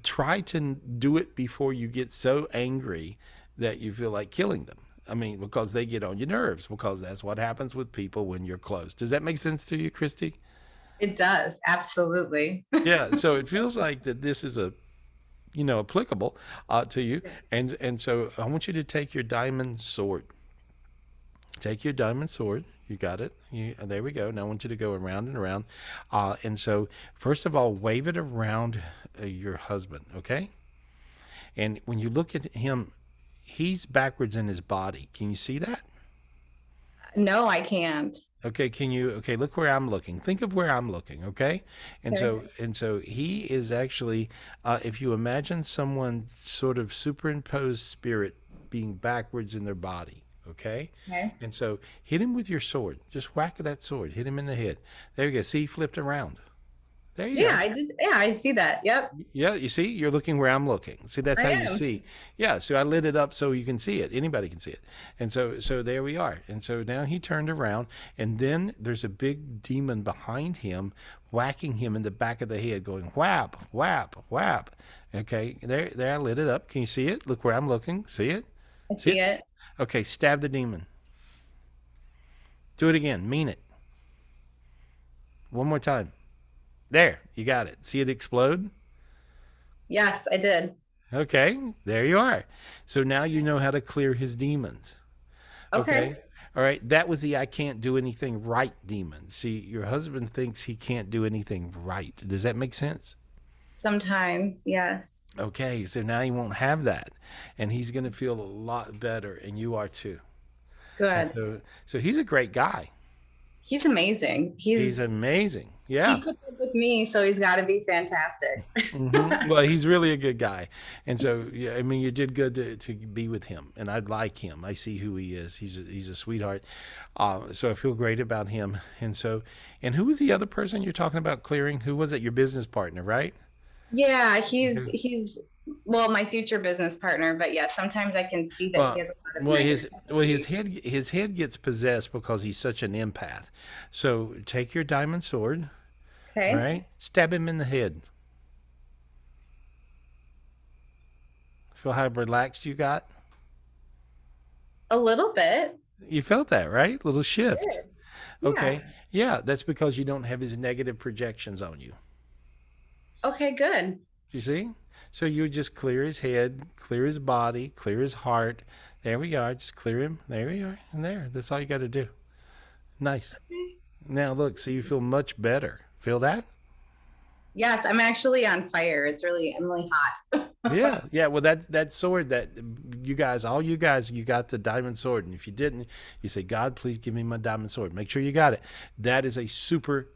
try to do it before you get so angry that you feel like killing them. I mean, because they get on your nerves, because that's what happens with people when you're close. Does that make sense to you, Christy? It does, absolutely. Yeah, so it feels like that this is applicable to you. And so I want you to take your diamond sword. Take your diamond sword. You got it. There we go. Now I want you to go around and around. And so first of all, wave it around your husband, okay? And when you look at him, he's backwards in his body. Can you see that? No, I can't. Okay, look where I'm looking. Think of where I'm looking, okay? And so he is actually, if you imagine someone sort of superimposed spirit being backwards in their body, okay? And so hit him with your sword. Just whack that sword. Hit him in the head. There you go. See, he flipped around. There you go. I did. Yeah, I see that. Yep. Yeah, you see, you're looking where I'm looking. See, that's how you see. Yeah, so I lit it up so you can see it. Anybody can see it. And so there we are. And so now he turned around, and then there's a big demon behind him, whacking him in the back of the head, going whap, whap, whap. Okay, there I lit it up. Can you see it? Look where I'm looking. See it? I see it. Okay, stab the demon. Do it again. Mean it. One more time. There, you got it. See it explode? Yes, I did. Okay, there you are. So now you know how to clear his demons. Okay. All right, that was the "I can't do anything right" demon. See, your husband thinks he can't do anything right. Does that make sense? Sometimes, yes. Okay, so now he won't have that, and he's going to feel a lot better, and you are too. Good. So he's a great guy. He's amazing. He's amazing. Yeah. He put up with me, so he's got to be fantastic. Well, he's really a good guy. And so, yeah, I mean, you did good to be with him. And I like him. I see who he is. He's a sweetheart. So I feel great about him. And who was the other person you're talking about clearing? Who was it? Your business partner, right? Yeah, he's well, my future business partner, but yeah, sometimes I can see that he has a lot of his head gets possessed because he's such an empath. So take your diamond sword, okay, right? Stab him in the head. Feel how relaxed you got? A little bit. You felt that, right? Little shift. Yeah. Okay. Yeah, that's because you don't have his negative projections on you. Okay, good. You see? So you just clear his head, clear his body, clear his heart. There we are. Just clear him. There we are. And there. That's all you got to do. Nice. Okay. Now look, so you feel much better. Feel that? Yes, I'm actually on fire. I'm really hot. Yeah. Well, that sword that all you guys, you got the diamond sword. And if you didn't, you say, "God, please give me my diamond sword." Make sure you got it. That is a super,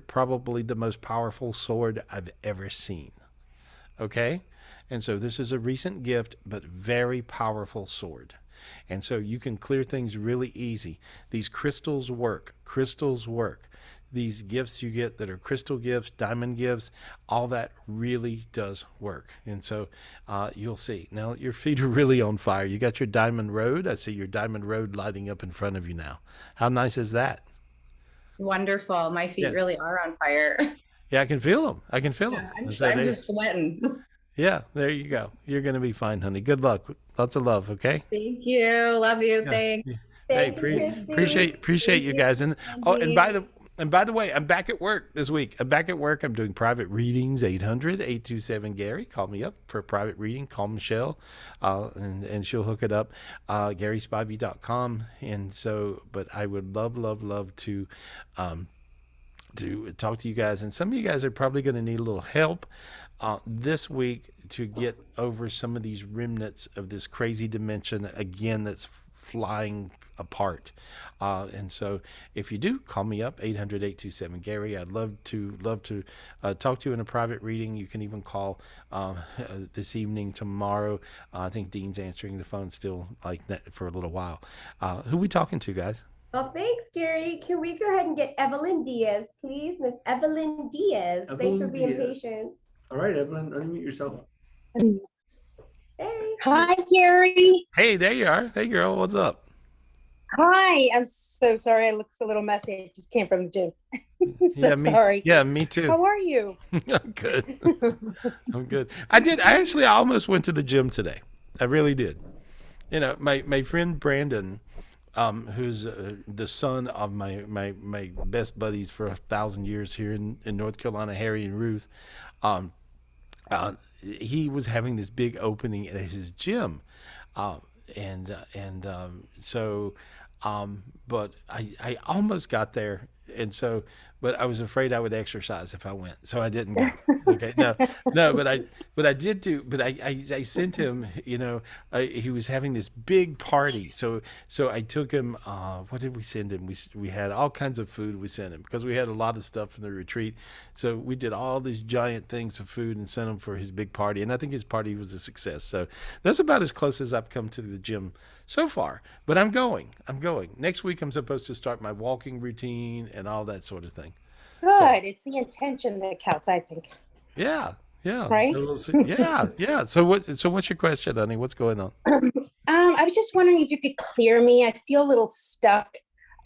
probably the most powerful sword I've ever seen. Okay? And so this is a recent gift, but very powerful sword. And so you can clear things really easy. These crystals work. these gifts you get that are crystal gifts, diamond gifts, all that really does work. And so you'll see. Now your feet are really on fire. You got your diamond road. I see your diamond road lighting up in front of you now. How nice is that? Wonderful. My feet Yeah. really are on fire. Yeah, I can feel them. I can feel them. I'm So there- just sweating. Yeah, there you go. You're going to be fine, honey. Good luck. Lots of love, okay? Thank you. Love you. Yeah. Thanks. Hey, Thank you, appreciate Christy. you guys. And Angie. by the way, I'm back at work this week. I'm back at work. I'm doing private readings. 800-827-Gary. Call me up for a private reading. Call Michelle, and she'll hook it up. GarySpivey.com. And so, but I would love to talk to you guys. And some of you guys are probably going to need a little help this week to get over some of these remnants of this crazy dimension again that's flying apart. And so if you do, call me up, 800-827-Gary. I'd love to talk to you in a private reading. You can even call this evening, tomorrow. I think Dean's answering the phone still like that for a little while. Who we talking to, guys? Well, thanks, Gary. Can we go ahead and get Evelyn Diaz, please? Miss Evelyn Diaz. Thanks for Evelyn being Diaz. patient. All right, Evelyn, unmute yourself. Hey. Hi, Gary. Hey, there you are. Hey, girl, what's up? Hi. I'm so sorry. I look a little messy. I just came from the gym. Sorry. Yeah, me too. How are you? I'm good. I'm good. I almost went to the gym today. I really did. You know, my friend Brandon, who's the son of my best buddies for 1,000 years here in North Carolina, Harry and Ruth, he was having this big opening at his gym, but I almost got there, and so, but I was afraid I would exercise if I went, so I didn't go. Okay, no, but I did do, but I sent him, you know, he was having this big party, so I took him. What did we send him? We had all kinds of food we sent him because we had a lot of stuff from the retreat, so we did all these giant things of food and sent him for his big party, and I think his party was a success. So that's about as close as I've come to the gym so far. But I'm going. Next week I'm supposed to start my walking routine and all that sort of thing. Good. It's the intention that counts, I think. Yeah. Right? So we'll see. Yeah. So what's your question, honey? What's going on? I was just wondering if you could clear me. I feel a little stuck.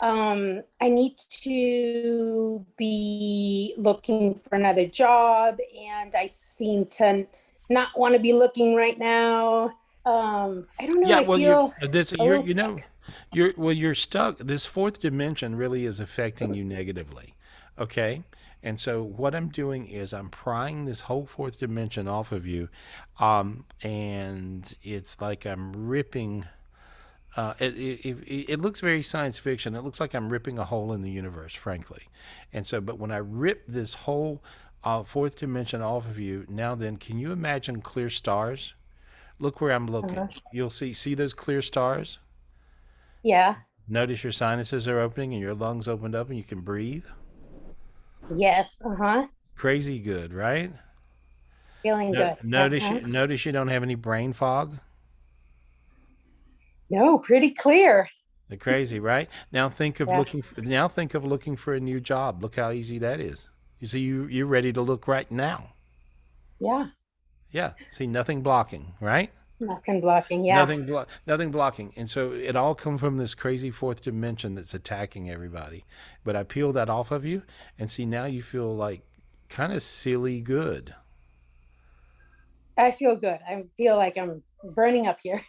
I need to be looking for another job, and I seem to not want to be looking right now. I don't know. Yeah, I well, feel you're stuck. This fourth dimension really is affecting you negatively. Okay. And so what I'm doing is I'm prying this whole fourth dimension off of you. And it's like I'm ripping, it looks very science fiction. It looks like I'm ripping a hole in the universe, frankly. And so, but when I rip this whole fourth dimension off of you, now then, can you imagine clear stars? Look where I'm looking. You'll see those clear stars? Yeah. Notice your sinuses are opening and your lungs opened up and you can breathe. Yes. Crazy good, right? Feeling good. Notice you don't have any brain fog. No, pretty clear. They're crazy, right? Now think of looking for a new job. Look how easy that is. You see, you're ready to look right now. Yeah. Yeah. See, nothing blocking, right? Nothing blocking. Yeah. Nothing blocking. And so it all comes from this crazy fourth dimension that's attacking everybody. But I peel that off of you, and see, now you feel like kind of silly good. I feel good. I feel like I'm burning up here.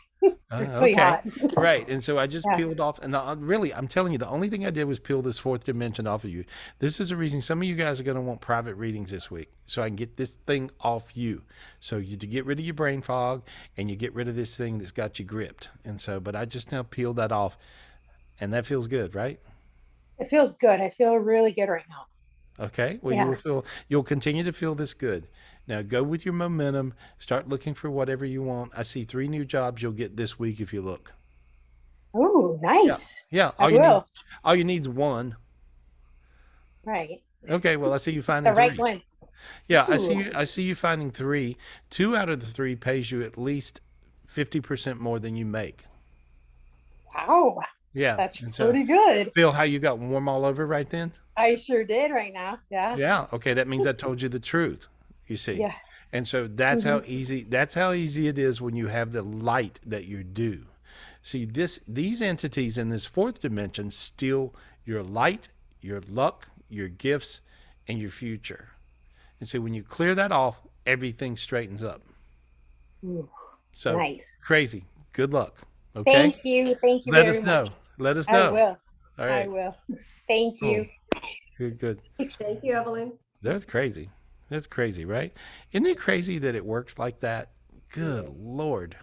Really hot. Right. And so I just peeled off, and really, I'm telling you, the only thing I did was peel this fourth dimension off of you. This is the reason some of you guys are going to want private readings this week, so I can get this thing off you. So you to get rid of your brain fog, and you get rid of this thing that's got you gripped. And so, but I just now peeled that off, and that feels good, right? It feels good. I feel really good right now. Okay. Well, you'll continue to feel this good. Now go with your momentum. Start looking for whatever you want. I see 3 new jobs you'll get this week if you look. Oh, nice. Yeah. All you need is 1. Right. Okay. Well, I see you finding the right 3. one. Yeah. Ooh. I see you finding 3. 2 out of the 3 pays you at least 50% more than you make. Wow. Yeah. That's pretty good. Feel how you got warm all over right then? I sure did right now. Yeah. Yeah. Okay. That means I told you the truth. You see. Yeah. And so that's Mhm. how easy it is when you have the light that you're due. See, these entities in this fourth dimension steal your light, your luck, your gifts, and your future. And so when you clear that off, everything straightens up. Ooh, So nice. crazy. Good luck. Okay. Thank you. Thank you Let very us know. much. Let us I know. will. All I right. will. Thank you. Good. Good. Thank you, Evelyn. That's crazy. That's crazy, right? Isn't it crazy that it works like that? Good Lord.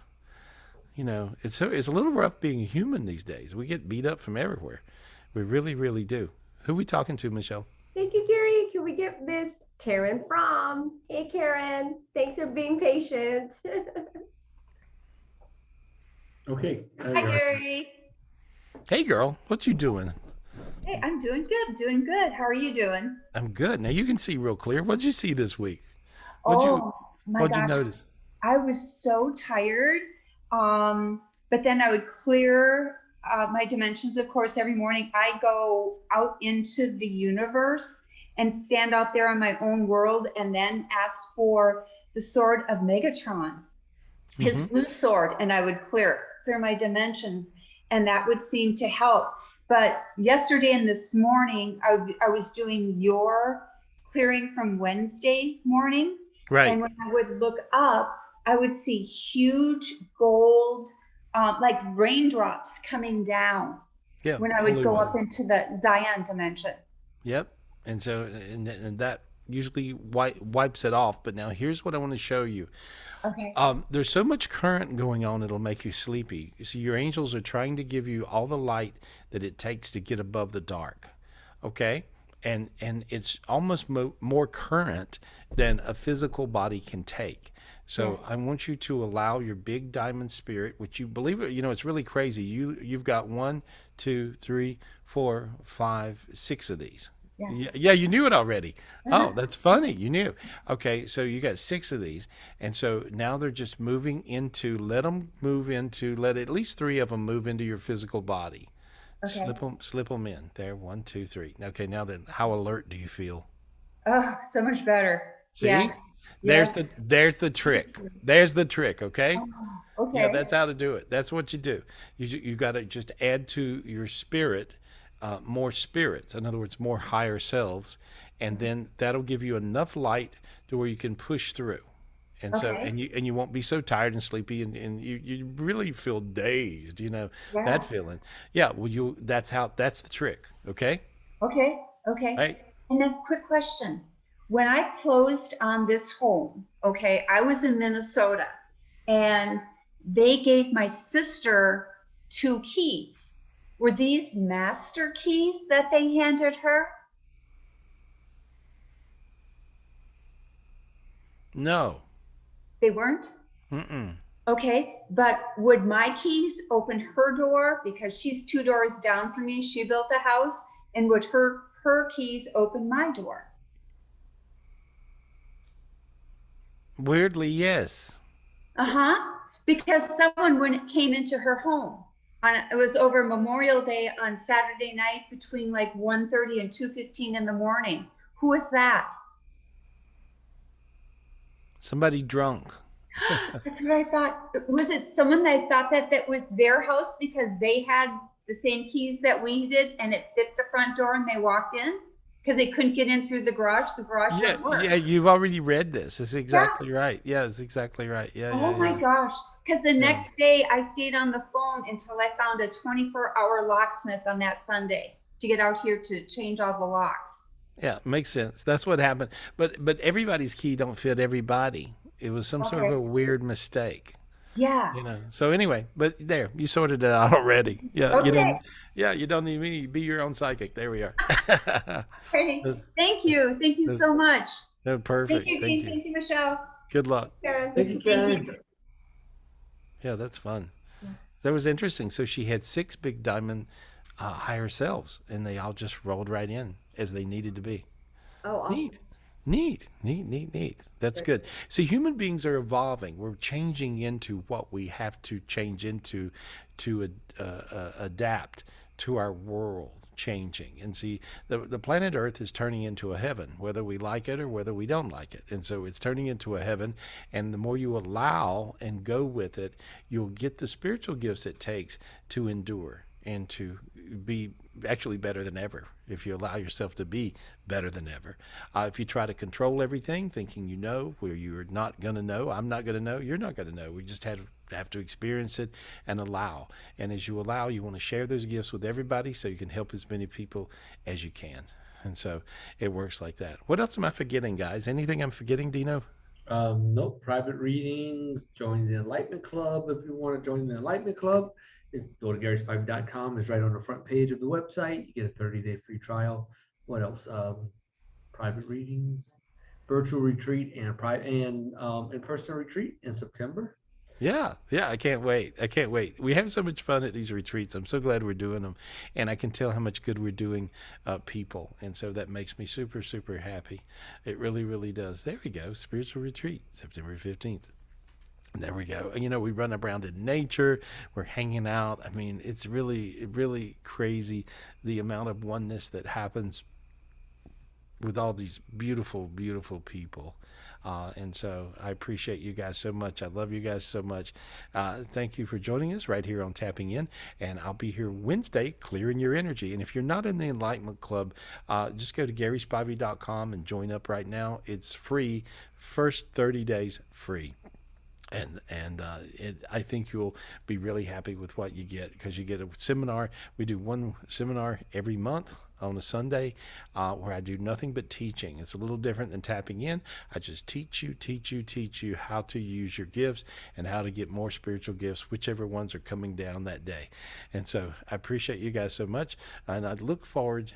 You know, it's a little rough being a human these days. We get beat up from everywhere. We really, really do. Who we talking to, Michelle? Thank you, Gary. Can we get Miss Karen Fromm? Hey, Karen. Thanks for being patient. Okay. Hi, Gary. Hey, girl. What you doing? Hey, I'm doing good. Doing good. How are you doing? I'm good. Now you can see real clear. What'd you see this week? Oh my What'd you gosh. notice? I was so tired. But then I would clear my dimensions, of course, every morning. I go out into the universe and stand out there on my own world and then ask for the sword of Megatron, his blue sword, and I would clear my dimensions, and that would seem to help. But yesterday and this morning, I was doing your clearing from Wednesday morning. Right. And when I would look up, I would see huge gold, like raindrops coming down. Yeah. When I would holy go water. up into the Zion dimension. Yep. And so, and that usually wipes it off. But now here's what I want to show you. Okay. There's so much current going on, it'll make you sleepy. You see, your angels are trying to give you all the light that it takes to get above the dark. Okay? And it's almost more current than a physical body can take. So I want you to allow your big diamond spirit, which you believe it, you know, it's really crazy. You've got 1, 2, 3, 4, 5, 6 of these. Yeah, you knew it already. Oh, that's funny. You knew. Okay, so you got 6 of these. And so now they're just moving into, let at least 3 of them move into your physical body. Okay. Slip them in. There, 1, 2, 3. Okay, now then, how alert do you feel? Oh, so much better. See? Yeah. There's the trick. There's the trick, okay? Okay. Yeah, that's how to do it. That's what you do. You got to just add to your spirit more spirits. In other words, more higher selves, and then that'll give you enough light to where you can push through. And so, and you won't be so tired and sleepy, and you really feel dazed. You know that feeling. Yeah. Well, that's the trick. Okay. Okay. Right. And then quick question. When I closed on this home, okay, I was in Minnesota and they gave my sister 2 keys. Were these master keys that they handed her? No. They weren't? Mm-mm. Okay, but would my keys open her door because she's 2 doors down from me? She built a house, and would her keys open my door? Weirdly, yes. Because someone, when it came into her home, it was over Memorial Day on Saturday night between like 1:30 and 2:15 in the morning. Who was that? Somebody drunk. That's what I thought. Was it someone that thought that was their house because they had the same keys that we did and it fit the front door and they walked in? Because they couldn't get in through the garage. The garage didn't work. Yeah, you've already read this. It's exactly right. Yeah, it's exactly right. Yeah. Oh my gosh. Because the next day I stayed on the phone until I found a 24-hour locksmith on that Sunday to get out here to change all the locks. Yeah, makes sense. That's what happened. But everybody's key don't fit everybody. It was some sort of a weird mistake. Yeah. You know. So anyway, but there, you sorted it out already. Yeah. You don't need me. Be your own psychic. There we are. Hey, thank you. Thank you so much. No, perfect. Thank you, Jean. Thank you, Michelle. Good luck. Karen. Thank you, Karen. Thank you. Yeah, that's fun. That was interesting. So she had 6 big diamond higher selves, and they all just rolled right in as they needed to be. Oh, awesome. Neat. That's good. See, human beings are evolving. We're changing into what we have to change into to adapt to our world changing. And see, the planet Earth is turning into a heaven, whether we like it or whether we don't like it. And so it's turning into a heaven. And the more you allow and go with it, you'll get the spiritual gifts it takes to endure and to be actually better than ever, if you allow yourself to be better than ever. If you try to control everything, thinking you know, where you're not going to know, I'm not going to know, you're not going to know. We just have to experience it and allow. And as you allow, you want to share those gifts with everybody so you can help as many people as you can. And so it works like that. What else am I forgetting, guys? Anything I'm forgetting, Dino? Nope. Private readings. Join the Enlightenment Club if you want to join the Enlightenment Club. Go to GarySpivey.com. It's right on the front page of the website. You get a 30-day free trial. What else? Private readings, virtual retreat, and in-person retreat in September. Yeah, I can't wait. We have so much fun at these retreats. I'm so glad we're doing them, and I can tell how much good we're doing people, and so that makes me super, super happy. It really, really does. There we go. Spiritual retreat, September 15th. There we go. We run around in nature. We're hanging out. I mean, it's really, really crazy the amount of oneness that happens with all these beautiful, beautiful people. And so I appreciate you guys so much. I love you guys so much. Thank you for joining us right here on Tapping In. And I'll be here Wednesday, clearing your energy. And if you're not in the Enlightenment Club, just go to GarySpivey.com and join up right now. It's free. First 30 days free. And I think you'll be really happy with what you get, because you get a seminar. We do one seminar every month on a Sunday where I do nothing but teaching. It's a little different than tapping in. I just teach you how to use your gifts and how to get more spiritual gifts, whichever ones are coming down that day. And so I appreciate you guys so much, and I look forward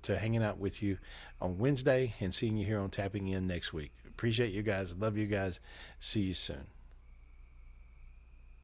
to hanging out with you on Wednesday and seeing you here on Tapping In next week. Appreciate you guys. Love you guys. See you soon.